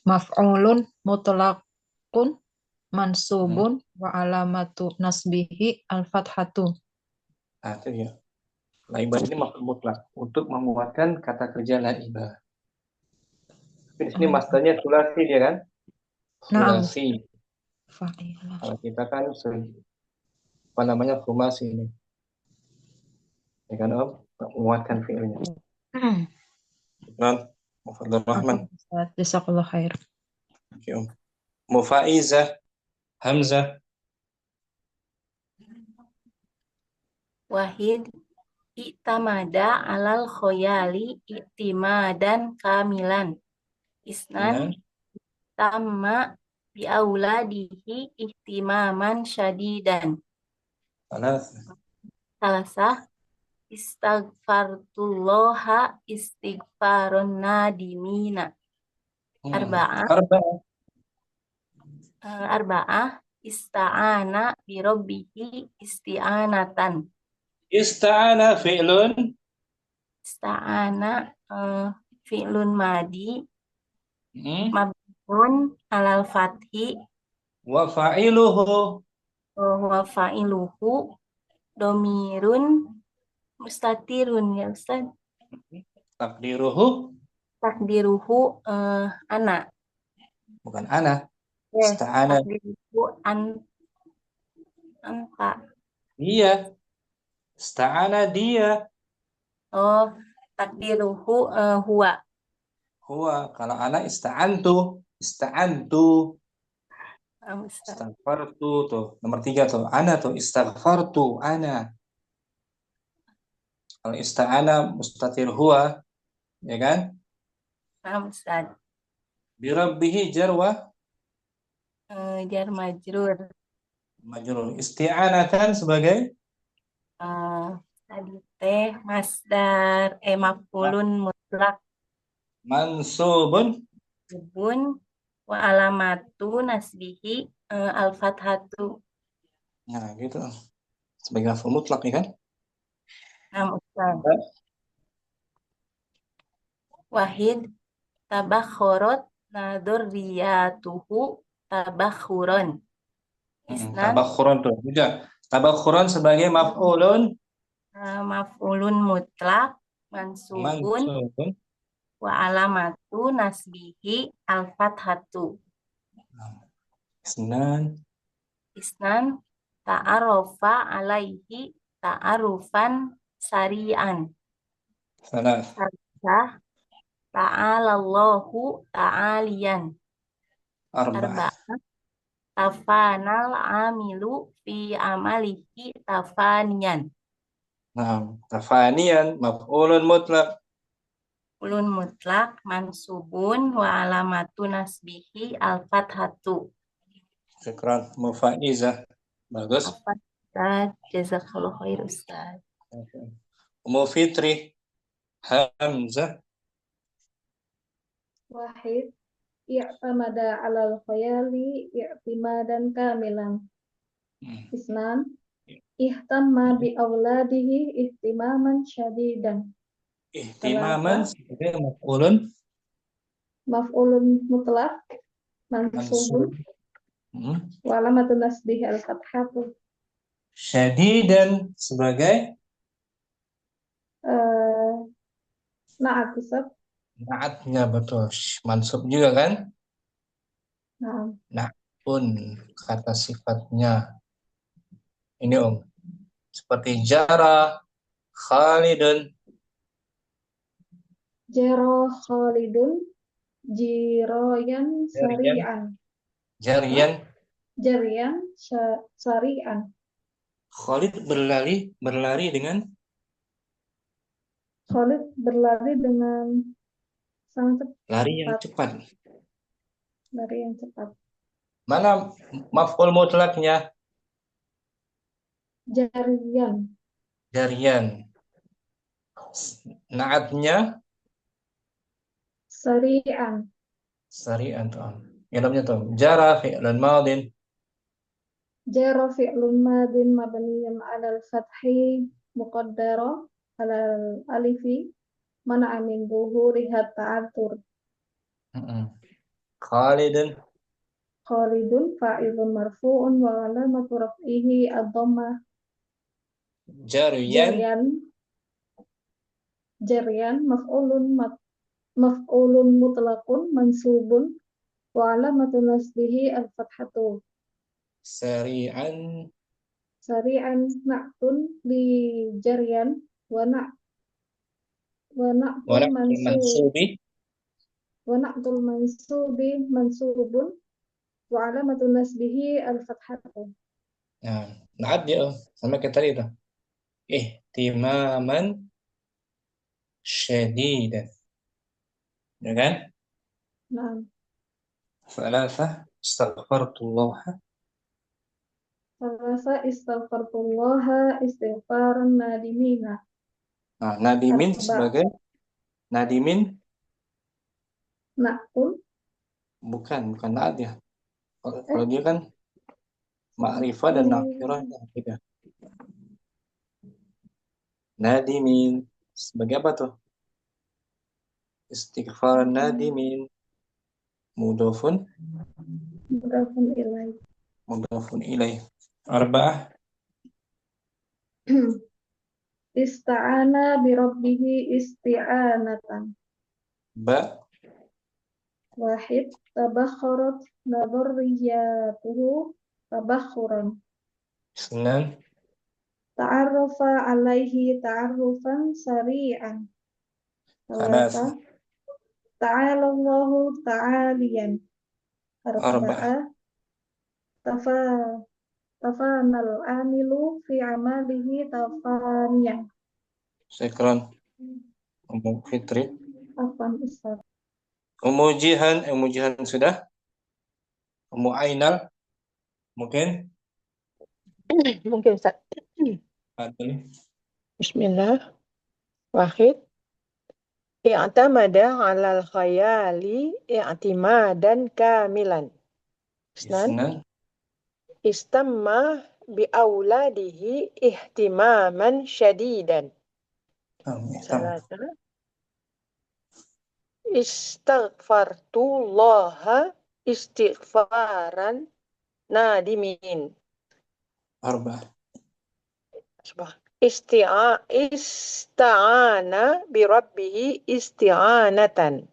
maf'ulun mutlaqun mansubun wa 'alamatu nasbihi al-fathatu. Itu ya. La'iban ini maf'ul mutlak untuk menguatkan kata kerja la'iba. Tapi di sini masdarnya sulasi dia kan? Sulasi. Kalau kita kan apa namanya khumasi ini. Ya kan Om? Menguatkan fi'ilnya. Nah, Fadlur Rahman. Jazakallah khair. Oke Om. Mufaizah Hamzah. Wahid i'tamada alal khoyali i'timadan kamilan. Isnan tamma bi auladihi ihtimaman syadidan. Salasah istaghfartullaha istighfaron nadimina. Arba'ah ista'ana bi rabbihi isti'anatan. Ista'ana fi'lun. Ista'ana fi'lun madi mabniun alal fathi wa fa'iluhu domirun mustatirun ya Ustaz. Takdiruhu Anak. bukan ana. Yes, Ista'ana takdiruhu anta. dia. Ista'ana dia. Oh, takdiruhu huwa. Huwa. Kalau ana ista'antu. Ista'antu. Ustaz. Istaghfartu tuh. Nomor 3 tuh. Ana tuh. Istaghfartu. Ana. Kalau ista'ana mustatir huwa. Ya kan? Ustaz. Birabbihi jarwa. Jar majrur. Majrur. Isti'anatan sebagai Tadi teh masdar maf'ulun mutlak mansubun. bun wa alamatu nasbihi al-fathatu. Nah, gitu. Sebagai maf'ul mutlak ya kan? Ustaz. Wahid tabakhorot nadurriyatuhu tabakhuron. Isnan Tabakhuran tuh. Juga. Tabakhuran sebagai maf'ulun maf'ulun mutlak mansubun mansubun. wa alamatu nasbihi al-fathatu. Isnan ta'arofa alaihi ta'arufan sari'an. Salah. Ta'alallahu ta'aliyan. Arba'ah. Tafanal amilu fi amalihi tafaniyan. Nah, tafaniyan maf'ulun mutlak. Ulun mutlak mansubun wa alamatu nasbihi al-fathatu. Syukran mufaizah. Bagus. Ustaz, jazakallahu khair Ustaz. Ummu Fitri. Hamzah. Wahid. I'tamada alal khayali i'timadan kamilan. Isnan. Ihtamma bi auladihi ihtimaman syadidan. Ihtimaman sebagai maf'ulun Maf'ulun mutlak mansubun wa alamatun nasbihi al-fathatu. Syadidan sebagai Na'at Ustaz. naatnya betul. Mansub juga kan? Nah, Na'un kata sifatnya. Ini seperti jara Khalidun. Jaro Khalidun jiroyan sari'an. Jarian. Sari'an. Khalid berlari dengan Khalid berlari dengan sangat cepat. lari yang cepat. Lari yang cepat. Mana maf'ul mutlaknya? Jarian. Jarian. Naatnya Sari'an. sari'an tuh. Ilmunya tuh. Jara fi'lun madin. Jaro fi'lun madin mabniyun 'alal fathi muqaddara 'alal alifi mana'a min zuhuriha ta'athur. Khalidun Fa'ilun marfu'un wa 'alamatu raf'ihi ad-dhammah. Jarian maf'ulun mutlaqun mansubun wa 'alamatu nasbihi al-fathatu. Sari'an Na'tun li jarian wa na'tul mansubi mansubun wa alamatun nasbihi al-fathatu. Nah, naat dia sama kayak tadi tuh. Ihtimaman syadidan. Ya kan? Nah, Salasa astaghfirullah. Salasa istighfarullah istighfaran nadimina. Nah, nadimin sebagai nadimin Na'tun bukan naat ya. Kalau dia kan ma'rifah dan nakirah beda. Nadimin sebagai apa tuh? Istighfaran nadimin mudhafun ilaih. Arba'ah ista'ana bi rabbihi isti'anatan. ba Wahid tabakharat nadhariyatuhu tabakhuran. Senang. Ta'arrafa alaihi ta'arrufan sari'an. Thalatha. Ta'ala Allahu ta'aliyan. Arba'ah. Tafanal amilu fi amalihi tafaniyan. Syukran. Ummu Fitri. Afwan Ustaz. Ummu Jihan sudah. Ummu Ainal mungkin. Mungkin Ustaz. Bismillah. Wahid. I'tamada 'alal khayali i'timadan kamilan. Isnan. Istamma bi auladihi ihtimaman syadidan. Salasa. Istaghfartullaha istighfaran nadimin. Arba'ah. Ista'ana bi rabbihi isti'anatan.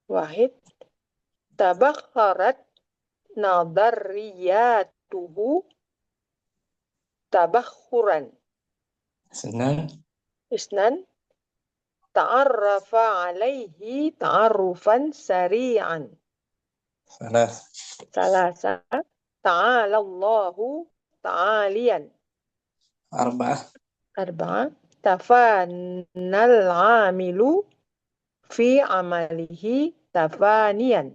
Wahid. Tabakharat nadariyatuhu tabakhuran. Isnan. Ta'arrafa alaihi ta'arrufan sari'an. Salasa. Ta'ala Allahu ta'aliyan. Arba'ah. Tafanal amilu fi amalihi tafaniyan.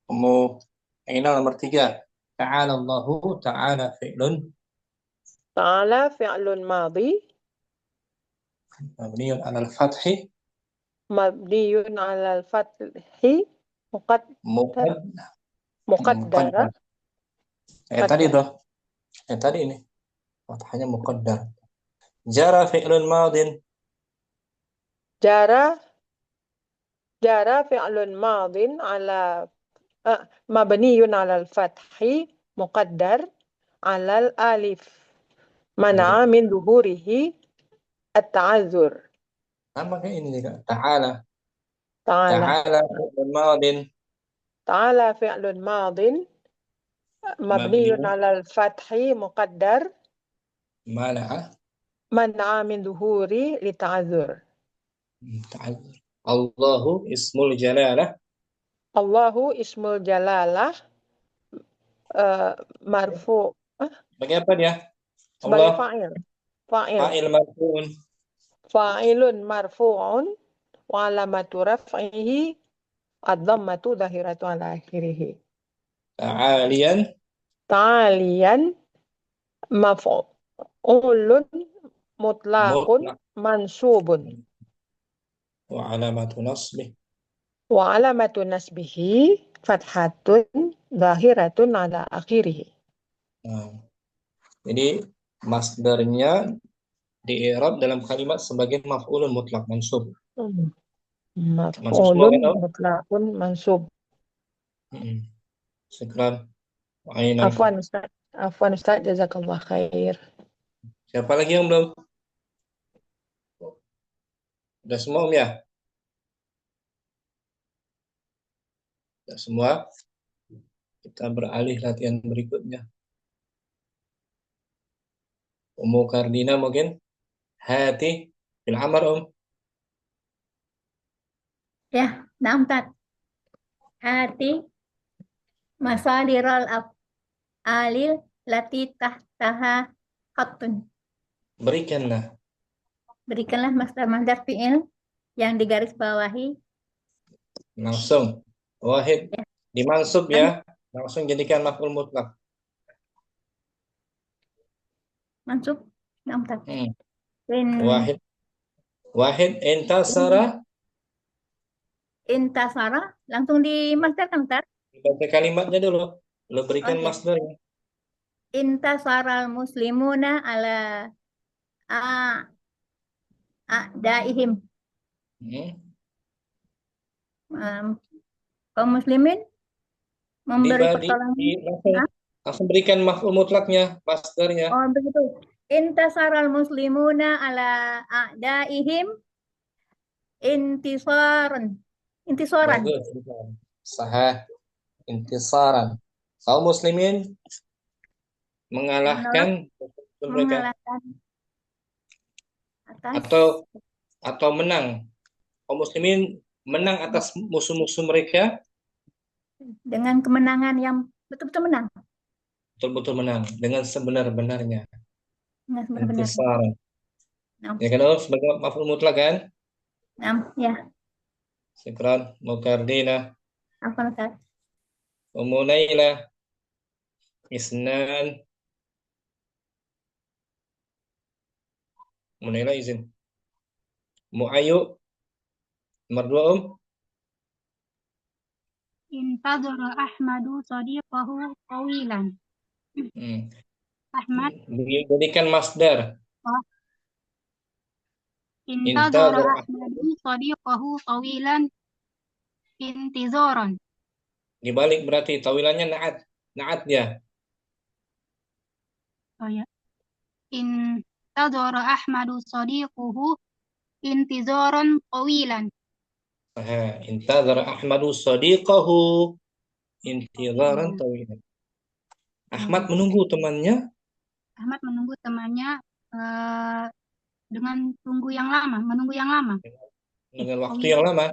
Ummu Ainal nomor 3. Ta'ala Allahu ta'ala fi'lun. Ta'ala fi'lun madhi. Mabniyun 'alal fathi. Muqaddara. Tadi ini. Fathahnya muqaddar. Jara fi'lun madin. Jara fi'lun madin ala mabniyun 'alal fathi muqaddar 'alal alif. Mana'a min dhuhurihi at-ta'azzur. Sama kayak ini juga. Ta'ala Ta'ala fi'lun madin. Ta'ala fi'lun madin mabniyun 'alal fathi muqaddar mana'a min dhuhuri li ta'azzur. Allahu ismul jalalah. Allahu ismul jalalah marfu. Bagi apa dia? Sebagai Allah. fa'il. Marfu'un. Fa'ilun marfu'un wa alamatu raf'ihi ad-dhammatu dhahiratu ala akhirih. Ta'aliyan maf'ulun mutlaqun mansubun. Wa alamatu nasbihi fathatun dhahiratun ala akhirih. Jadi masdarnya di i'rab dalam kalimat sebagai maf'ulun mutlaq mansub. Maf'ulun mutlaqun mansub. Syukran. Afwan Ustaz, jazakallah khair. Siapa lagi yang belum? Udah semua ya? Udah semua? Kita beralih latihan berikutnya. Ummu Kardina mungkin? Hati fil amar Ya, Ustaz. Hati masadiral af'alil lati tahtaha khattun. Berikanlah masdar fi'il yang digaris bawahi. Langsung. Wahid. Ya. Dimansub ya. Langsung jadikan maf'ul mutlaq. Mansub. Ustaz. Wahid intasara. Intasara langsung dimasdarkan, Ustaz. Baca kalimatnya dulu. Lo berikan masdarnya. Intasaral muslimuna ala a'daihim. Kaum muslimin memberi pertolongan. Langsung berikan maf'ul mutlaknya, masdarnya. Oh, begitu. Intasaral muslimuna ala a'daihim Intisaran. Intisaran. Bagus. Sahih. Intisaran. Kaum muslimin mengalahkan mereka Mengalahkan atas atau menang. Kaum muslimin menang atas musuh-musuh mereka, dengan kemenangan yang betul-betul menang. betul-betul menang dengan sebenar-benarnya. Dengan sebenar-benarnya. Intisaran. Nah, Ya kan, sebagai maf'ul mutlak kan? ya. Syukran, Mukardina, Apa Ustaz? Umunailah, Isnan. Munailah izin. Mu'ayu, nomor 2 Intadhara Ahmadu sadiqahu tawilan. Ahmad Berikan masdar. intadhara Ahmadu sadiqahu tawilan intizaran. Dibalik berarti tawilannya naat ya. Oh ya. Intadhara Ahmadu sadiquhu intizaran tawilan. Intadhara Ahmadu sadiqahu intizaran tawilan. Ahmad menunggu temannya. Ahmad menunggu temannya dengan menunggu yang lama. Dengan waktu yang lama.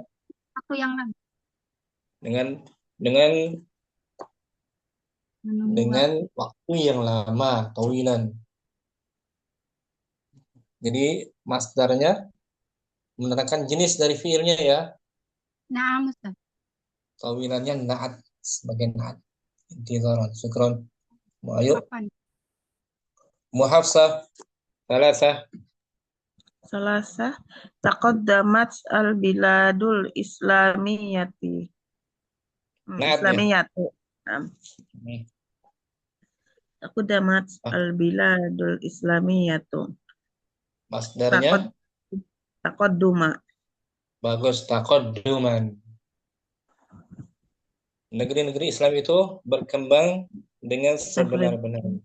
Waktu yang lama. Dengan waktu yang lama, tawilan. Jadi masdarnya menerangkan jenis dari fiilnya ya. Na'am Ustaz. Tawilannya na'at sebagai na'at. Intizaran. Syukran. Ayo. Muhafsah. Salasah. Taqaddamat al-biladul islamiyati. Islamiyatu. Taqaddamat al-biladul islamiyatu. Masdarnya taqadduma. Bagus, taqadduman. Negeri-negeri Islam itu berkembang dengan sebenar-benarnya.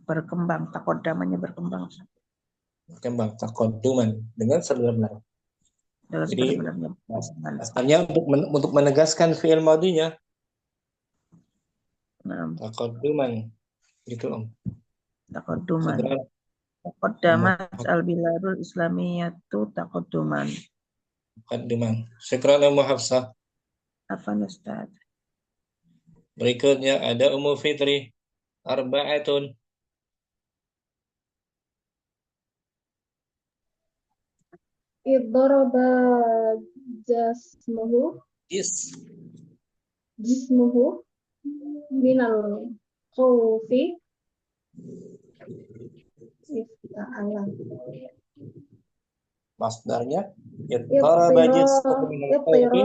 Berkembang, taqaddamanya berkembang. Berkembang, taqadduman dengan sebenar-benarnya. Jadi asalnya untuk menegaskan fi'il madinya. Taqadduman. Gitu Om. Taqadduman. Taqaddamat al-biladul islamiyatu taqadduman. Taqadduman. Syukran Ummu Hafsah. Afwan Ustaz. Berikutnya ada Ummu Fitri. Arba'atun. Iddaraba jismuhu minal khawfi ifta'ala. Masdarnya iddaraba jismuhu minal khawfi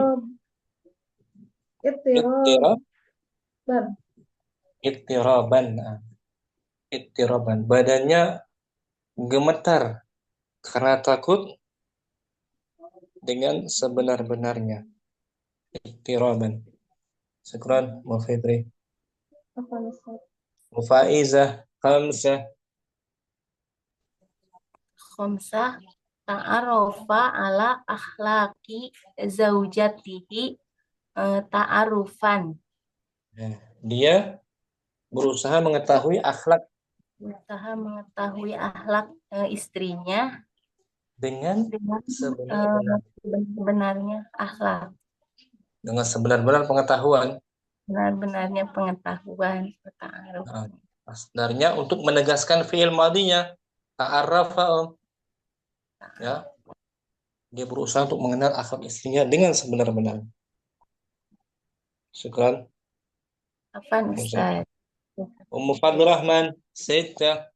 ittiraban. Badannya gemetar karena takut dengan sebenar-benarnya. Ittiraban. Syukran Mufidri. Mufaizah khamsah. Ta'arofa ala akhlaki zaujatihi ta'arufan. Dia berusaha mengetahui akhlak istrinya dengan sebenarnya akhlak. Dengan sebenar-benar pengetahuan. Benar-benarnya pengetahuan. Masdarnya untuk menegaskan fi'il madinya. Ta'arrafa. Ya. Dia berusaha untuk mengenal akhlak istrinya dengan sebenar-benar. Syukran. Apa Ustaz? Ummu Fadlur Rahman. Sita.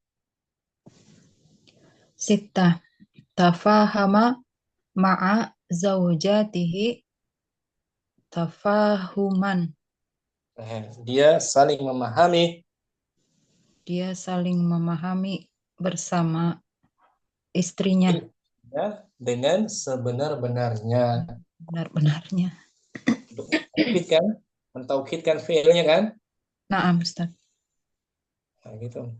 Tafahama ma'a zaujatihi tafahuman. Dia saling memahami. Dia saling memahami bersama istrinya. Ya, dengan sebenar-benarnya. Benar-benarnya. Mentaukidkan fi'ilnya kan? Naam Ustaz. Nah, gitu.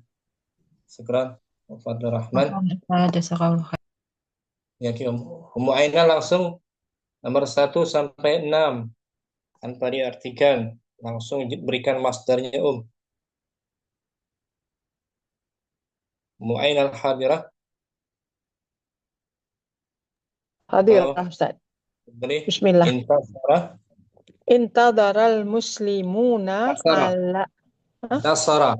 Syukran. Fadlur Rahman. Ya, Ummu Ainal langsung nomor 1 sampai 6 tanpa diartikan. Langsung berikan masdarnya Ummu Ainal hadirah. Hadirah, Oh, Ustaz. boleh. Bismillah. Intasara. Intadaral muslimuna Nasara. ala Nasara.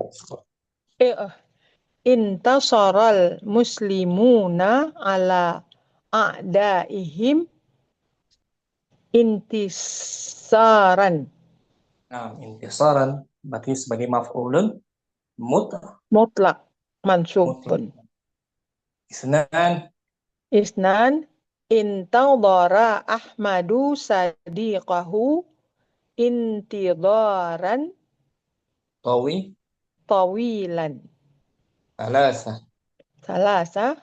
intasaral muslimuna ala a'daihim intisaran Nah, intisaran berarti sebagai maf'ulun mutlak. mutlak mansubun. Isnan intadara Ahmadu sadiqahu intidaran tawilan. Salasa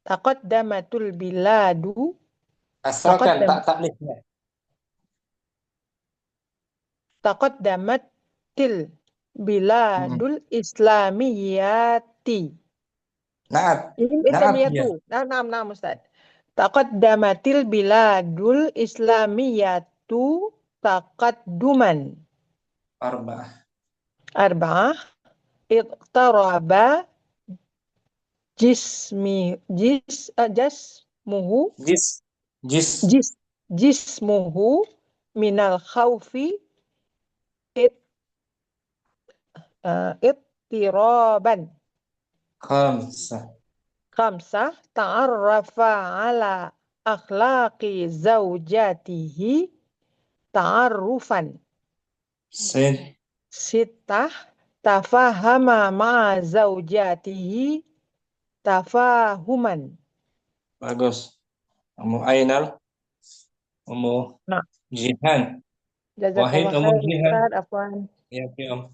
taqaddamatul biladu Asrakan tak taklifnya. taqaddamatil biladul islamiyati. Naat. Islamiyatu. Naam Ustaz. Taqaddamatil biladul islamiyatu taqadduman. Arba'ah. Iqtaraba jismuhu minal khawfi ittiraban. Khamsah ta'arrafa ala akhlaqi zawjatihi ta'arrufan. Sittah tafahama ma'a zawjatihi tafahuman. Bagus. Ummu Ainal. Ummu Jihan. Wahid Ummu Jihan. Ya, Om.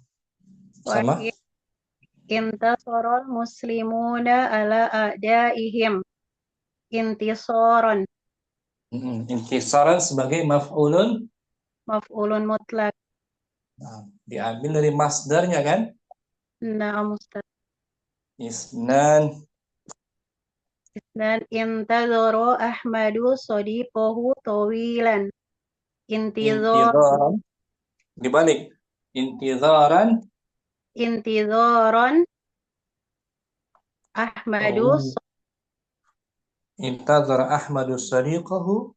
Sama. Wahid. Intasaral muslimuna ala a'daihim. Intisaran. Intisaran sebagai maf'ulun mutlak. Nah, diambil dari masdarnya kan? Na'am Ustaz. Isnan intadara Ahmadu sadiqahu tawilan. intizaran. Dibalik. Intizaran Ahmadu intadara Ahmadu sadiqahu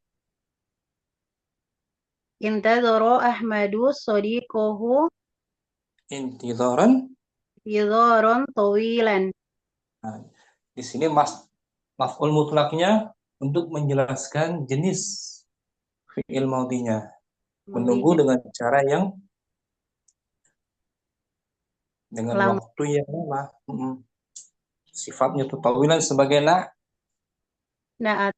intizaran tawilan. Nah, di sini maf'ul mutlaknya untuk menjelaskan jenis fi'il maudhinya. Menunggu dengan cara yang dengan waktu yang lama. Sifatnya itu tawilan sebagai Na'at.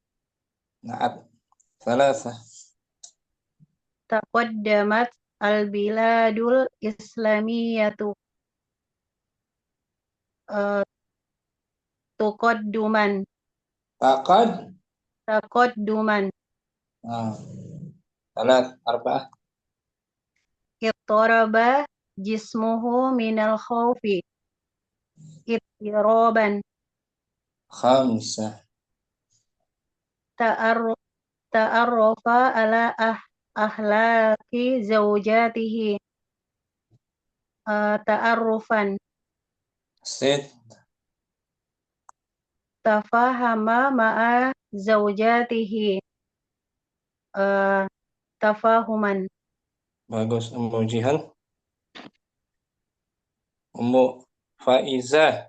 Salasah. Taqaddamat al-biladul islamiyatu tuqadduman. Taqadduman. Arba'ah. Ittaraba jismuhu minal khawfi ittiraban. Khamsah. Ta'arrafa ala akhlaqi zawjatihi ta'arrufan. Tafahama ma'a zawjatihi tafahuman. Bagus, Ummu Jihan. Ummu Faizah.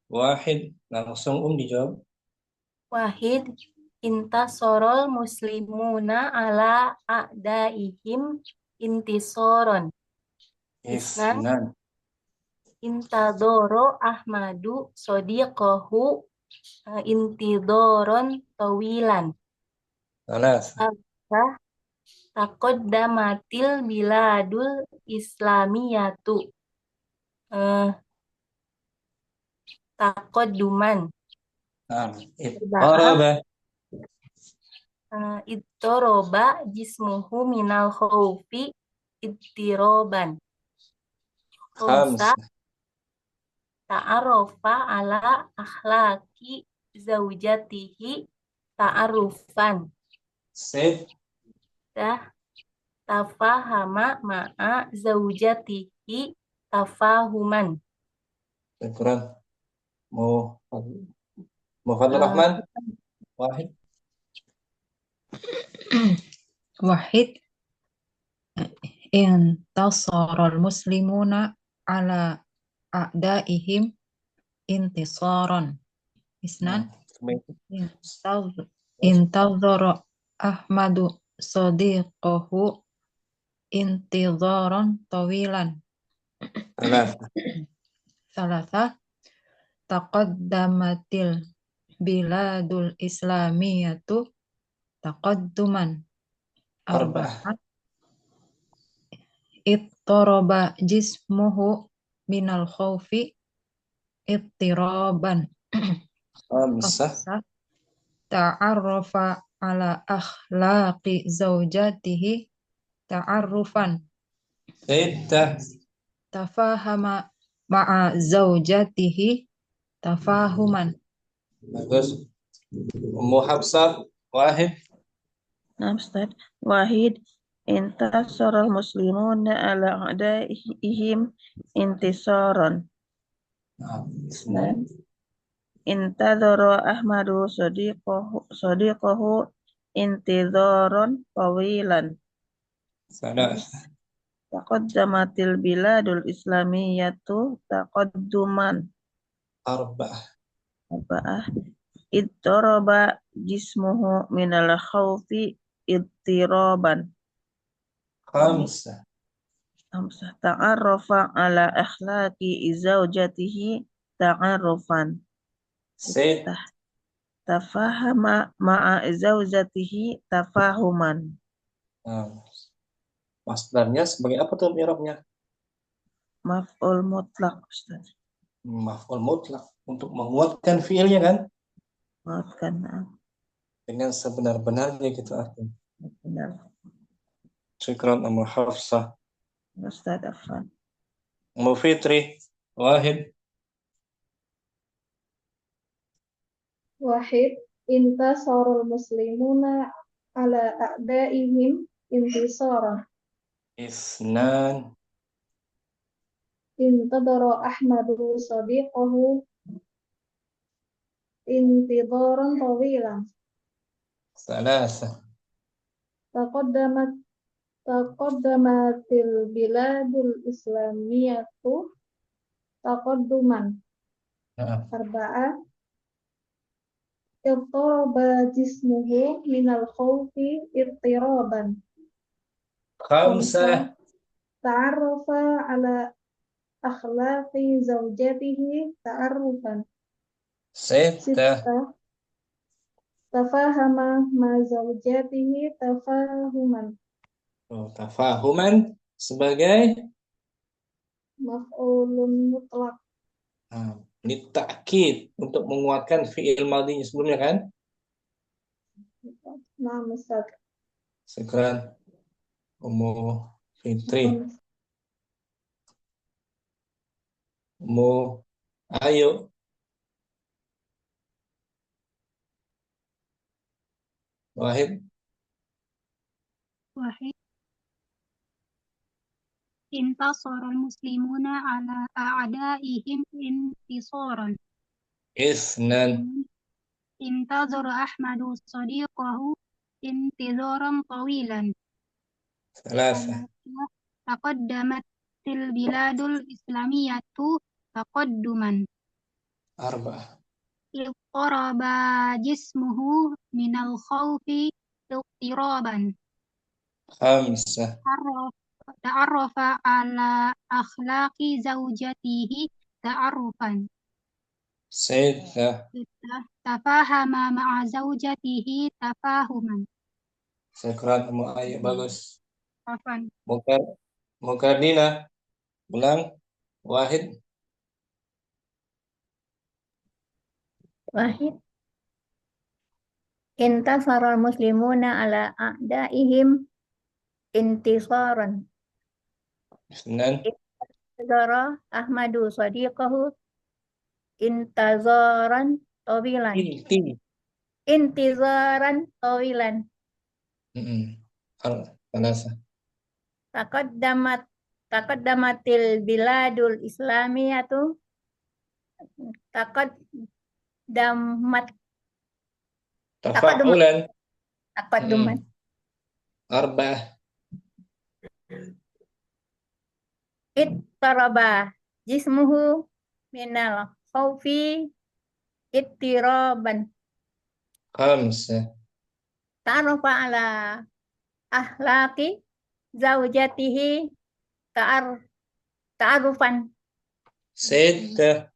Wahid, langsung dijawab. Wahid. Intasorol muslimuna ala a'daihim intisoron. Isnan. Intadoro Ahmadu sodiqahu intidoron tawilan. Taqaddamatil biladul islamiyatu taqadduman. Ittoroba jismuhu minal khawfi ittiroban. Khamsah ta'arofa ala akhlaki zaujatihi ta'arufan. Sip. Tafahama ma'a zaujatihi tafahuman. Syukran. Fadlur Rahman. Wahid. Wahid intasarul muslimuna ala a'daihim intisaran. Isnan intazara Ahmadu sadiqahu intizaran tawilan. Salasa taqaddamatil biladul islamiyatu taqadduman. Arba'ah ittaraba jismuhu minal khawfi ittiraban. Khamsah ta'arrafa ala akhlaqi zaujatihi ta'arrufan. Sittah. Tafahama ma'a zaujatihi tafahuman. Bagus. Ummu Hafsah. Wahid. Nah, Ustaz. Wahid intasaral muslimuna ala a'daihim intisaran. Isnan. Intadhara Ahmadu sadiqahu intidharan tawilan. Salas. Taqaddamatil biladul islamiyatu taqadduman. Arba'ah iddaraba jismuhu minal khawfi ittiraban. Khamsah. Ta'arrafa ala akhlaqi zaujatihi ta'arrufan. Sittah. Tafahama ma'a zaujatihi tafahuman. Masdarnya sebagai apa tuh i'rabnya? Maf'ul mutlak, Ustaz. Maf'ul mutlak untuk menguatkan fiilnya kan? Menguatkan. Dengan sebenar-benarnya gitu artinya. Benar. Syukran Ummu Hafsah. Ustaz Afan. Ummu Fitri. Wahid. Wahid intasarul muslimuna ala a'daihim intisara. Isnan. Intadara Ahmadu sadiqahu intidaran tawilan. Salasa. Taqaddamatil biladul islamiyatu taqadduman. Arba'ah ittaraba jismuhu minal khawfi ittiraban. Khamsah. Ta'arrafa ala akhlaqi zaujatihi ta'arrufan. Sittah. Tafahama ma zaujatihi tafahuman. Tafahuman sebagai Maf'ulun mutlak. Litta'kid untuk menguatkan fi'il madhinya sebelumnya kan? Nah, Ustaz. Syukran Ummu Fitri. Ummu Ayu. Wahid. Wahid intasarul muslimuna ala a'daihim intisaran. Isnan. Intazara Ahmadu sadiqahu intizaran tawilan. Salasa. Taqaddamatil biladul islamiyatu taqadduman. Arba'ah. Iqtaraba jismuhu minal khawfi iqtiraban. Khamsah. Ta'arrafa ala akhlaqi zaujatihi ta'arrufan. Sittah. Tafahama ma'a zaujatihi tafahuman. Syukran Ummu Ayu. Bagus. Afan. Mukardina. Ulang. Wahid. Wahid intasaral muslimuna ala a'daihim intisaran. Isnan. Intazara Ahmadu sadiqahu intazaran tawilan. Inti. Intizaran tawilan. Salasa. Taqaddamatil biladul islamiyatu taqaddamat Tafa'ulan. taqaddumat Arba'ah. ittaraba jismuhu minal khawfi ittiraban Khamsah. ta'arafa ala ahlaki zaujatihi ta'arufan Sittah.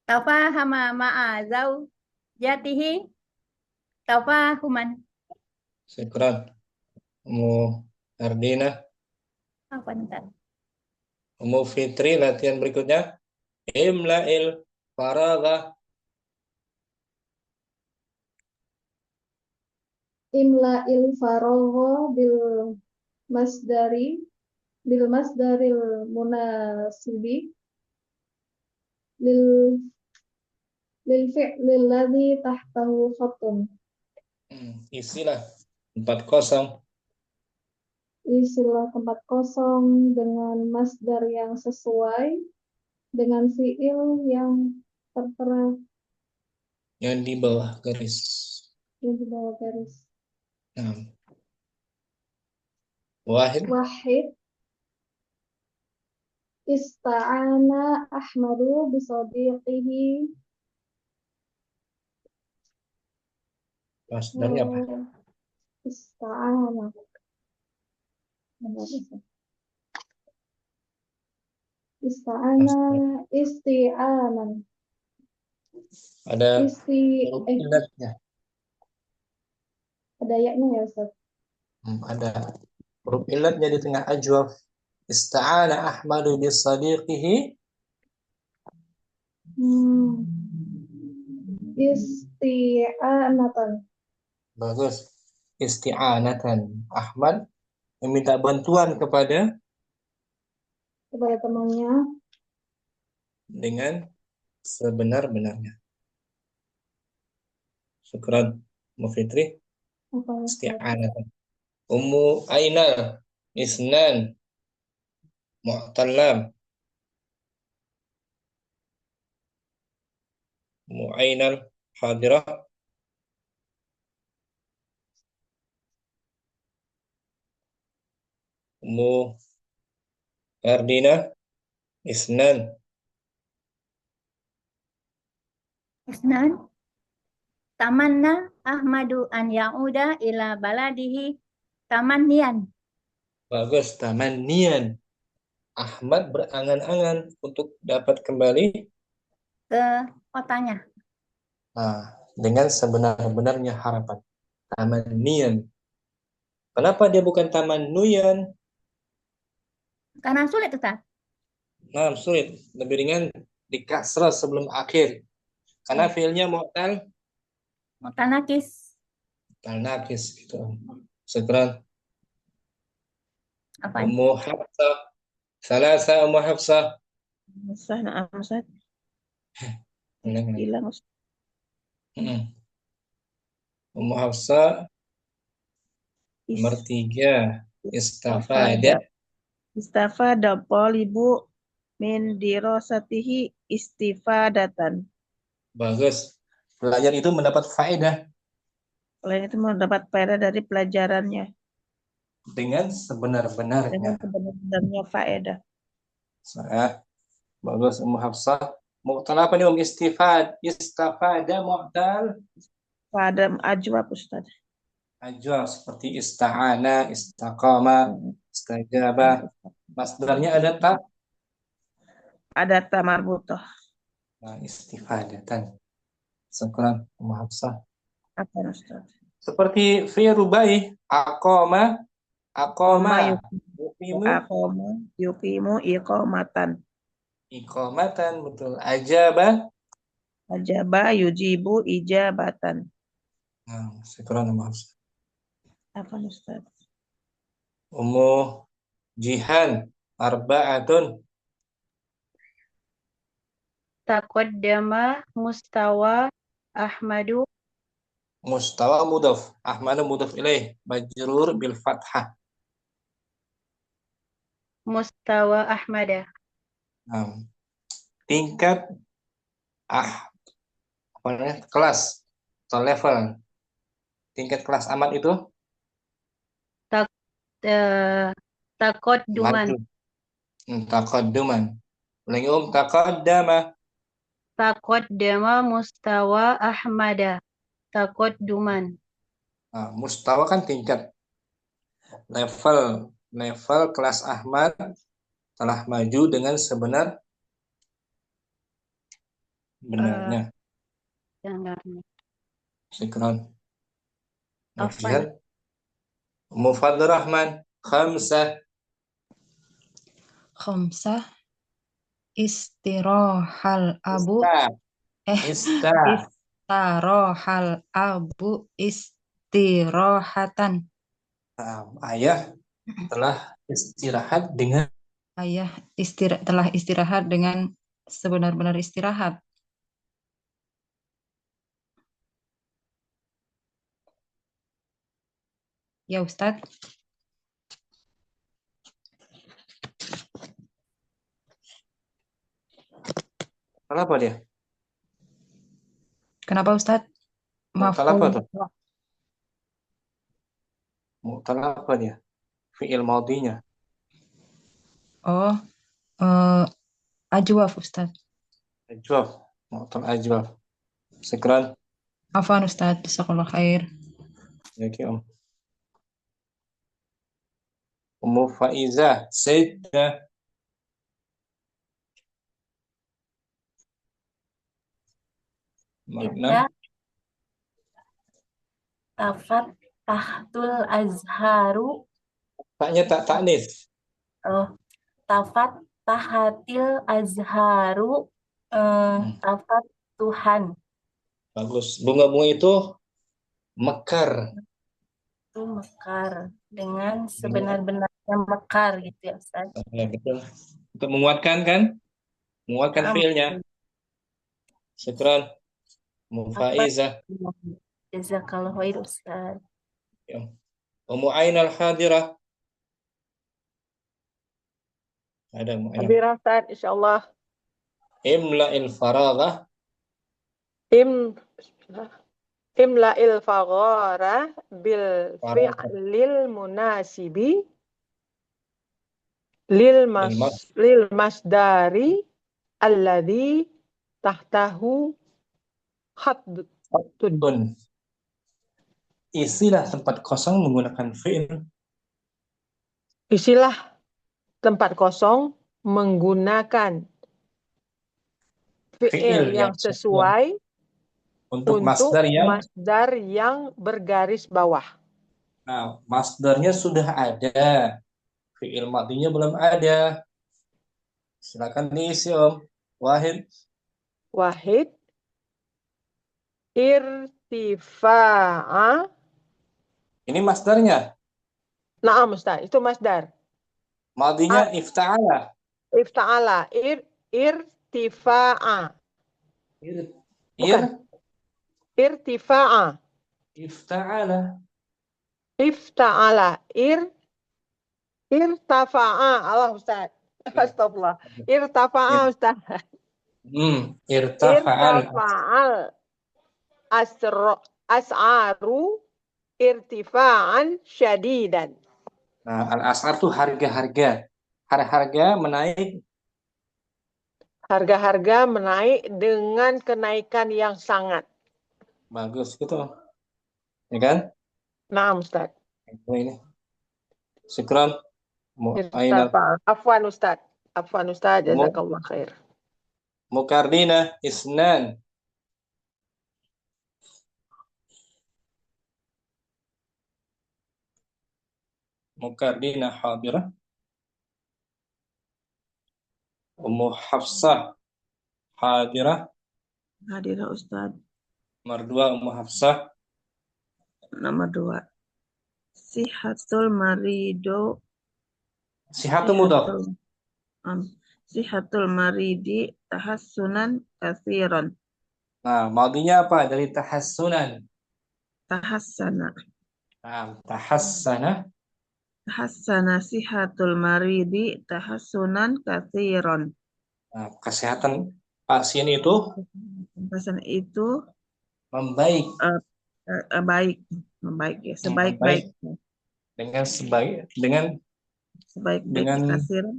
tafahama ma'a zaujatihi tafahuman. Syukran. Ummu Ardina. Apa ntar? Ummu Fitri, latihan berikutnya. Imla'il faragha. Imla'il faragha bil masdaril munasibi lil fi'lil ladzi tahtahu khattun. Isilah tempat kosong. Isilah tempat kosong dengan masdar yang sesuai dengan fi'il yang tertera Yang di bawah garis. yang di bawah garis. Wahid. Ista'ana Ahmadu bisadiqihi. Masdarnya apa? Ista'ana. Ista'ana isti'anan. Ada ilatnya. Ada yaknya ya Ustaz? Ada huruf ilatnya di tengah ajwaf. Ista'ana Ahmadu bisadiqihi. Isti'anatan. Bagus. Isti'anatan. Ahmad meminta bantuan kepada temannya dengan sebenar-benarnya. Syukran, Ummu Fitri. Isti'anatan. Ummu Ainal. Isnan. Mu'tallam. Ummu Ainal. Hadirah. Ummu Ardina. Isnan. Tamanna Ahmadu an ya'uda ila baladihi tamannian. Bagus, tamannian. Ahmad berangan-angan untuk dapat kembali ke kotanya. Dengan sebenar-benarnya harapan. Tamannian. Kenapa dia bukan tamannuyan? Karena sulit, Ustaz. Sulit. Lebih ringan di kasrah sebelum akhir. Karena fiilnya mu'tal nakis. Mu'tal nakis gitu. Syukran. Apa? Ummu Hafsah. Salasa Ummu Hafsah. Na'am Ustaz. Hilang. Ummu Hafsah. Nomor 3. Istafada. Istafada talibu min dirasatihi istifadatan. Bagus. Pelajar itu mendapat faedah. Selain itu mendapat faedah dari pelajarannya. Dengan sebenar-benarnya. Dengan sebenar-benarnya faedah. Bagus Ummu Hafsah. Mu'tal apa nih Istafada mu'tal. Pada ajwab Ustaz. Ajwab seperti ista'ana, istaqama, istajabah. Masdarnya ada tak? Ada ta marbutah. Istifadatan. Syukran Ummu Hafsah. Apa Ustaz? Seperti fi rubai, aqama, yuqimu iqamatan. Iqamatan, betul. Ajaba yujibu ijabatan. Syukran Ummu Hafsah. Apa Ustaz? Ummu Jihan, arba'atun. Taqaddama mustawa Ahmadu Mustawa mudhaf. Ahmadu mudhaf ilaih. Majrur bil fathah. mustawa Ahmada. Nah, tingkat apa namanya? Kelas atau level. Tingkat kelas Ahmad itu Taqadduman. maju. Taqadduman. Ulangi taqaddama. Taqaddama mustawa Ahmada. Taqadduman. Nah, mustawa kan tingkat. Level kelas Ahmad telah maju dengan benarnya. Syukran. Kemudian Fadlur Rahman khamsah istirahal abu istarahal abu istirahatan. Ayah telah istirahat dengan telah istirahat dengan sebenar-benar istirahat. Ya Ustadz. Kenapa dia? Kenapa Ustadz? Mu'tal apa tuh? Mu'tal apa dia? Fi'il madinya. Ajwaf Ustadz. Ajwaf. Mu'tal ajwaf. Syukran. Afwan Ustadz. Jazakallah khair. Ya, Ummu Faizah Sayyidah. Kita tafat tahtul azharu. Taknya tak taknis. Tafat tahatil azharu. Tafat Tuhan. Bagus. Bunga-bunga itu mekar. Itu mekar dengan sebenar-benarnya mekar gitu ya Ustaz. Ya, betul. Untuk menguatkan kan? Menguatkan fiilnya. Syukran. Mufaizah. Jazakallahu khair Ustaz. Ummu Ainal hadirah. Ada Ummu Ainal. Hadirah Ustaz, insyaallah. Imla'il faraghah. Imla'il faghara bil fi'lil munasibi lil masdari alladhi tahtahu khattun. Isilah tempat kosong menggunakan fi'il. Isilah tempat kosong menggunakan fi'il yang sesuai untuk masdar yang bergaris bawah. Nah, masdarnya sudah ada. Fi'il madinya belum ada. Silakan diisi Om. Wahid irtifa'a. Ini masdarnya. Naam Ustaz, itu masdar. Madinya ifta'ala. Ifta'ala, irtifa'a. Irtifa'a. Ifta'ala. Ifta'ala. Irtafa'a. Allah Ustaz. Astagfirullah. Irtafa'a Ustaz. Irtafa'al. As'aru irtifa'an syadidan. Nah, al-as'ar tuh harga-harga. Harga menaik. Harga-harga menaik dengan kenaikan yang sangat. Bagus gitu. Ya kan? Nah, Ustaz. Ini. Syukran. Afwan Ustaz. Jazakallah khair. Mukardina isnan. Mukardina hadirah. Ummu Hafsah hadirah. Hadirah Ustaz. Nomor 2 Ummu Hafsah. Nomor 2 Sihatul marido. Sihatul mudhaf. Sihatul maridi tahassunan katsiran. Nah, madinya apa dari tahassunan? Tahassana. Nah, tahassana. Tahassana sihatul maridi tahassunan katsiran. Nah, kesehatan pasien itu Tahassan itu membaik, baik, membaik ya, membaik sebaik-baiknya. dengan Sebaik-baik dengan katsiran.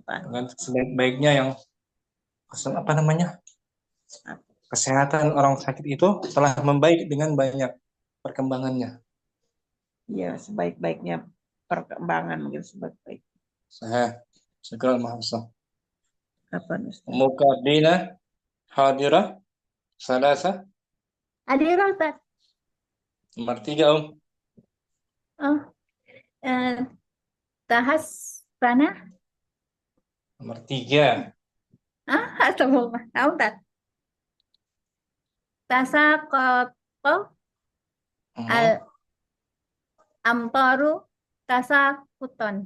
dengan sebaik-baiknya yang apa namanya? Kesehatan orang sakit itu telah membaik dengan banyak perkembangannya. Ya, sebaik-baiknya perkembangan mungkin sebaik-baik. Sahih. Syukran mahasiswa. Apa Ustaz? Mukadina hadirah salasa. Hadirah, Ustaz. Nomor 3, Oh, tahassana. Nomor 3. Astagfirullah. Tahu, Ustaz. Tasaqata al-amtaru tasaqutan.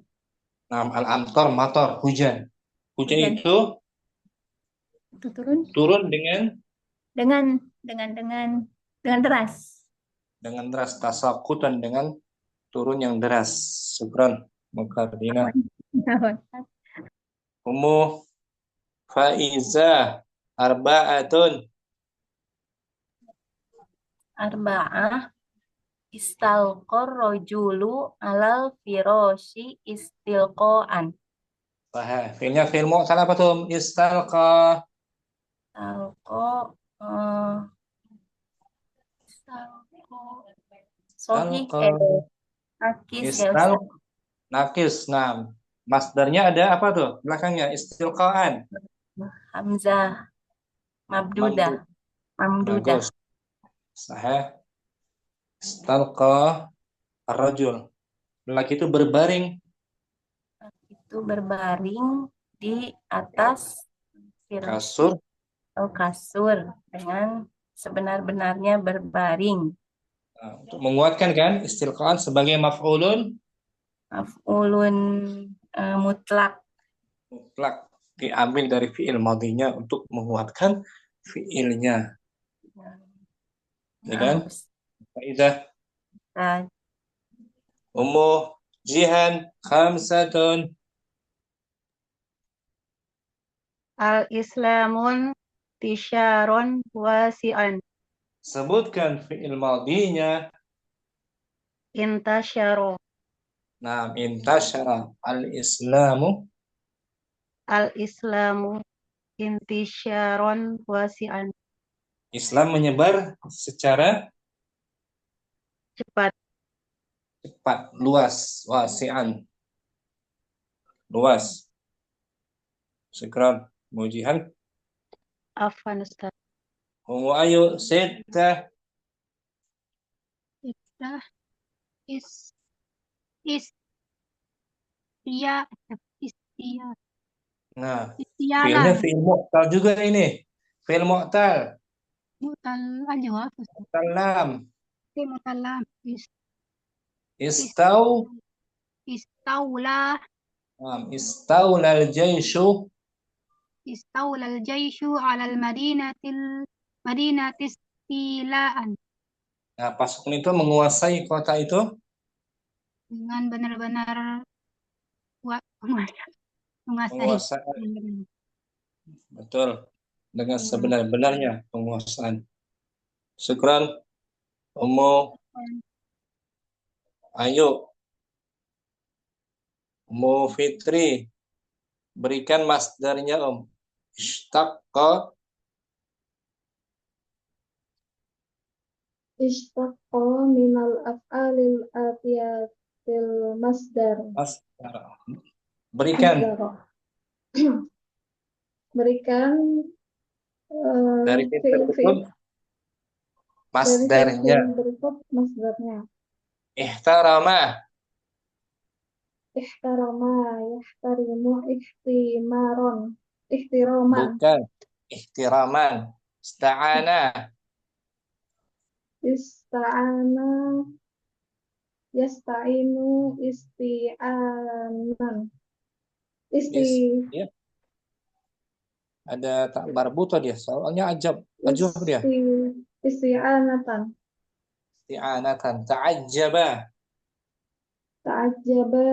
Nah, al-amtar matar hujan. Hujan Hujan. itu Itu turun dengan deras. dengan deras, tasaqutan dengan turun yang deras. Syukran Mukadina. Ummu Faiza arba'atun. Arba'ah istalqor rojulu alal firoshi istilqoan. Sahih. Fi'ilnya fi'il mu'tal apa tuh? Istalqa. Istalqo sohih nakis ya Istal Ustaz. nakis. Nah, masdarnya ada apa tuh? Belakangnya istilqaan. Hamzah mamdudah. Bagus. Sahih. Istalqa ar-rajul. Lelaki itu berbaring. Itu berbaring di atas Kasur. atau kasur dengan sebenar-benarnya berbaring. Nah, untuk menguatkan kan istilqaan sebagai maf'ulun Mutlak. mutlak, diambil dari fi'il madinya untuk menguatkan fi'ilnya. Ya kan? Faidah. Ummu Jihan khamsatun. Al-Islamun tisyaron wasi'an. Sebutkan fi'il madinya. Intasyaro. Nah, intasyara al-islamu. Al-Islamu intisyaron wasi'an. Islam menyebar secara Cepat. luas, wasi'an. Luas. Syukran. Mujihan. Afwan, Ustaz. Ummu Ayu sittah. Nah, fi'ilnya fi'il mu'tal juga ini. Fi'il mu'tal. Mu'tallam. Istawla Istawla al-jaishu. Istawla al-jaishu 'ala al-madinati istilaan. Nah, pasukan itu menguasai kota itu Dengan benar-benar menguasai. Betul. Dengan sebenar-benarnya penguasaan. Syukran. Ummu Ayu. Ummu Fitri. Berikan masdarnya, Om. Ishtaqqa. Ishtaqqa minal af'alil atiyatil masdar. Berikan. Berikan Dari fi'il masdarnya. berikut masdarnya. Ihtarama. Ihtarama, yahtarimu, ihtiraman. Bukan. Ihtiraman. Ista'ana. Ista'ana, yasta'inu, isti'anan. Ada tak marbuta dia. Soalnya ajab dia. Isti'anatan. Isti'anatan. Ta'ajjaba. Ta'ajjaba.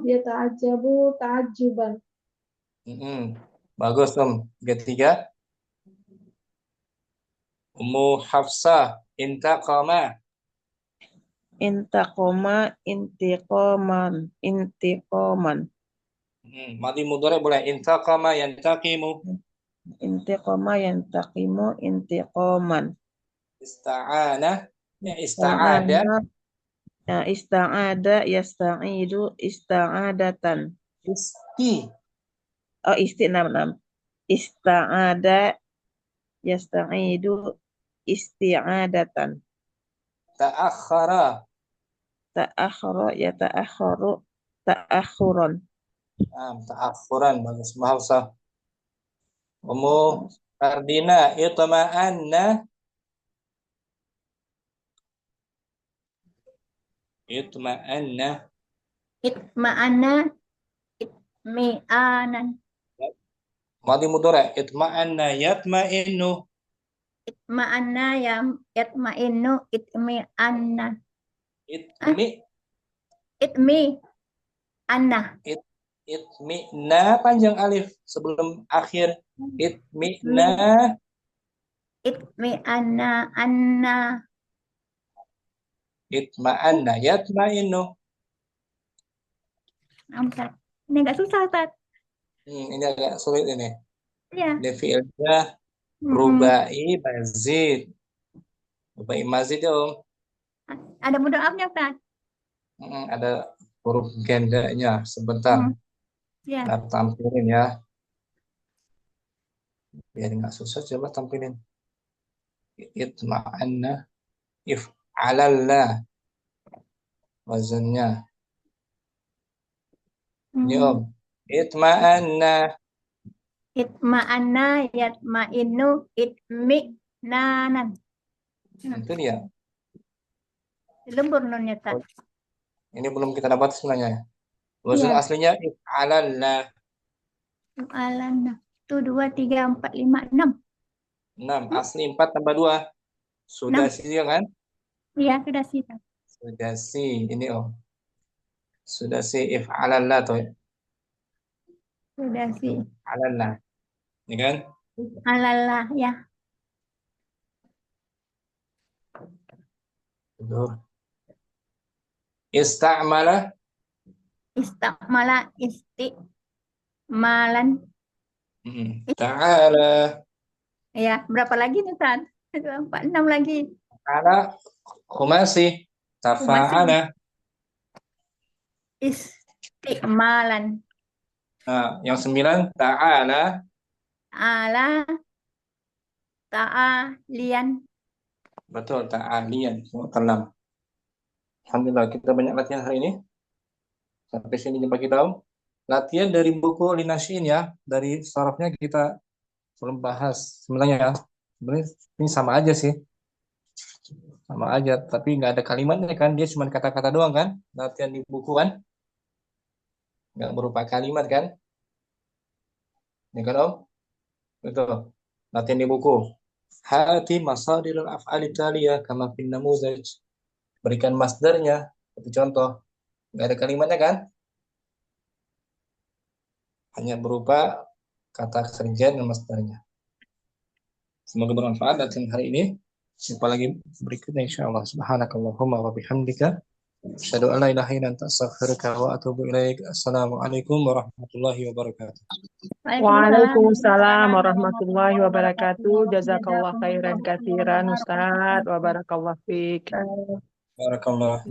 Ya ta'ajjabu ta'ajjuban. Bagus, Om. Ketiga. Ummu Hafsah. Intaqama. Intaqoma, intiqoman, intiqoman. Madi mudhari boleh. Intaqama yantaqimu. Intiqoma yantaqimu, intiqoman. Ista'ana. Ya, ista'ada. Ya, ista'ada, yasta'idu, ista'adatan. Oh, nam. Ista'ada, yasta'idu, isti'adatan. Ta'akhara. Ta'akhara, ya ta'akharu, ta'akhuran. Ta'akhuran. Bagus. Mahafsah. Ummu Fardina. Itma'anna. Itma'anna. Itma'anna, itmi'anan. Madi mudhari. Itma'anna yatma'innu. Itma'anna yatma'innu, itmi'anna. Itmi'anna. Itmi'na panjang alif sebelum akhir. Itmi'na. Itmi'anna, anna. Itma'anna yatma'innu. Ini agak susah, Ustaz. Ini agak sulit ini. Iya. Ini fi'ilnya rubai mazid. Rubai mazid ya, Om. Ada mudha'afnya, Ustaz. Ada huruf gendanya. Sebentar. Ya. Nah, tampilin ya. Biar nggak susah, coba tampilin. Itma'anna if'alallah. Wazannya. Ini, Om. Itma'anna. Itma'anna yatma'innu itmi'nanan. Itu dia. Lembur nunnya, Ustaz. Ini belum kita dapat sebenarnya. Wazan aslinya if'alallah. Alana. Itu 2, 3, 4, 5, 6. 6. Asli 4 tambah 2. Sudah sih kan? Iya, sudah sih. Sudah sih. Ini, Om. Sudah sih if'alallah tuh. Sudah sih. Alallah. Ini kan? Alalah, ya. Ista'mala. Istakmala istimalan. Ta'ala. Ya, berapa lagi nih, Ustaz? 2, 4, 6 lagi. Ta'ala khumasi. Tafa'ala. Istimalan. Nah, yang 9 ta'ala. Ala ta'alian. Betul, ta'alian. Ke-6. Alhamdulillah, kita banyak latihan hari ini. Sampai sini jumpa kita, Om. Latihan dari buku Linasyin ya. Dari sarafnya kita belum bahas. Sebenarnya ya. Sebenarnya ini sama aja sih. Sama aja, tapi nggak ada kalimatnya kan. Dia cuma kata-kata doang kan. Latihan di buku kan. Nggak berupa kalimat kan. Ini kan, Om? Betul. Latihan di buku. Hati masadirul af'ali taliyah kama fin namuzaj. Berikan masdarnya. Seperti contoh. Nggak ada kalimatnya kan? Hanya berupa kata kerja dan masdarnya. Semoga bermanfaat latihan hari ini. Jumpa lagi berikutnya insyaallah. Subhanakallahumma wa bihamdika asyhadu an la ilaha illa anta astaghfiruka wa atubu ilaik. Assalamualaikum warahmatullahi wabarakatuh. Waalaikumsalam warahmatullahi wabarakatuh. Jazakallah khairan katsiran Ustaz wa barakallahu fiik. Barakallah.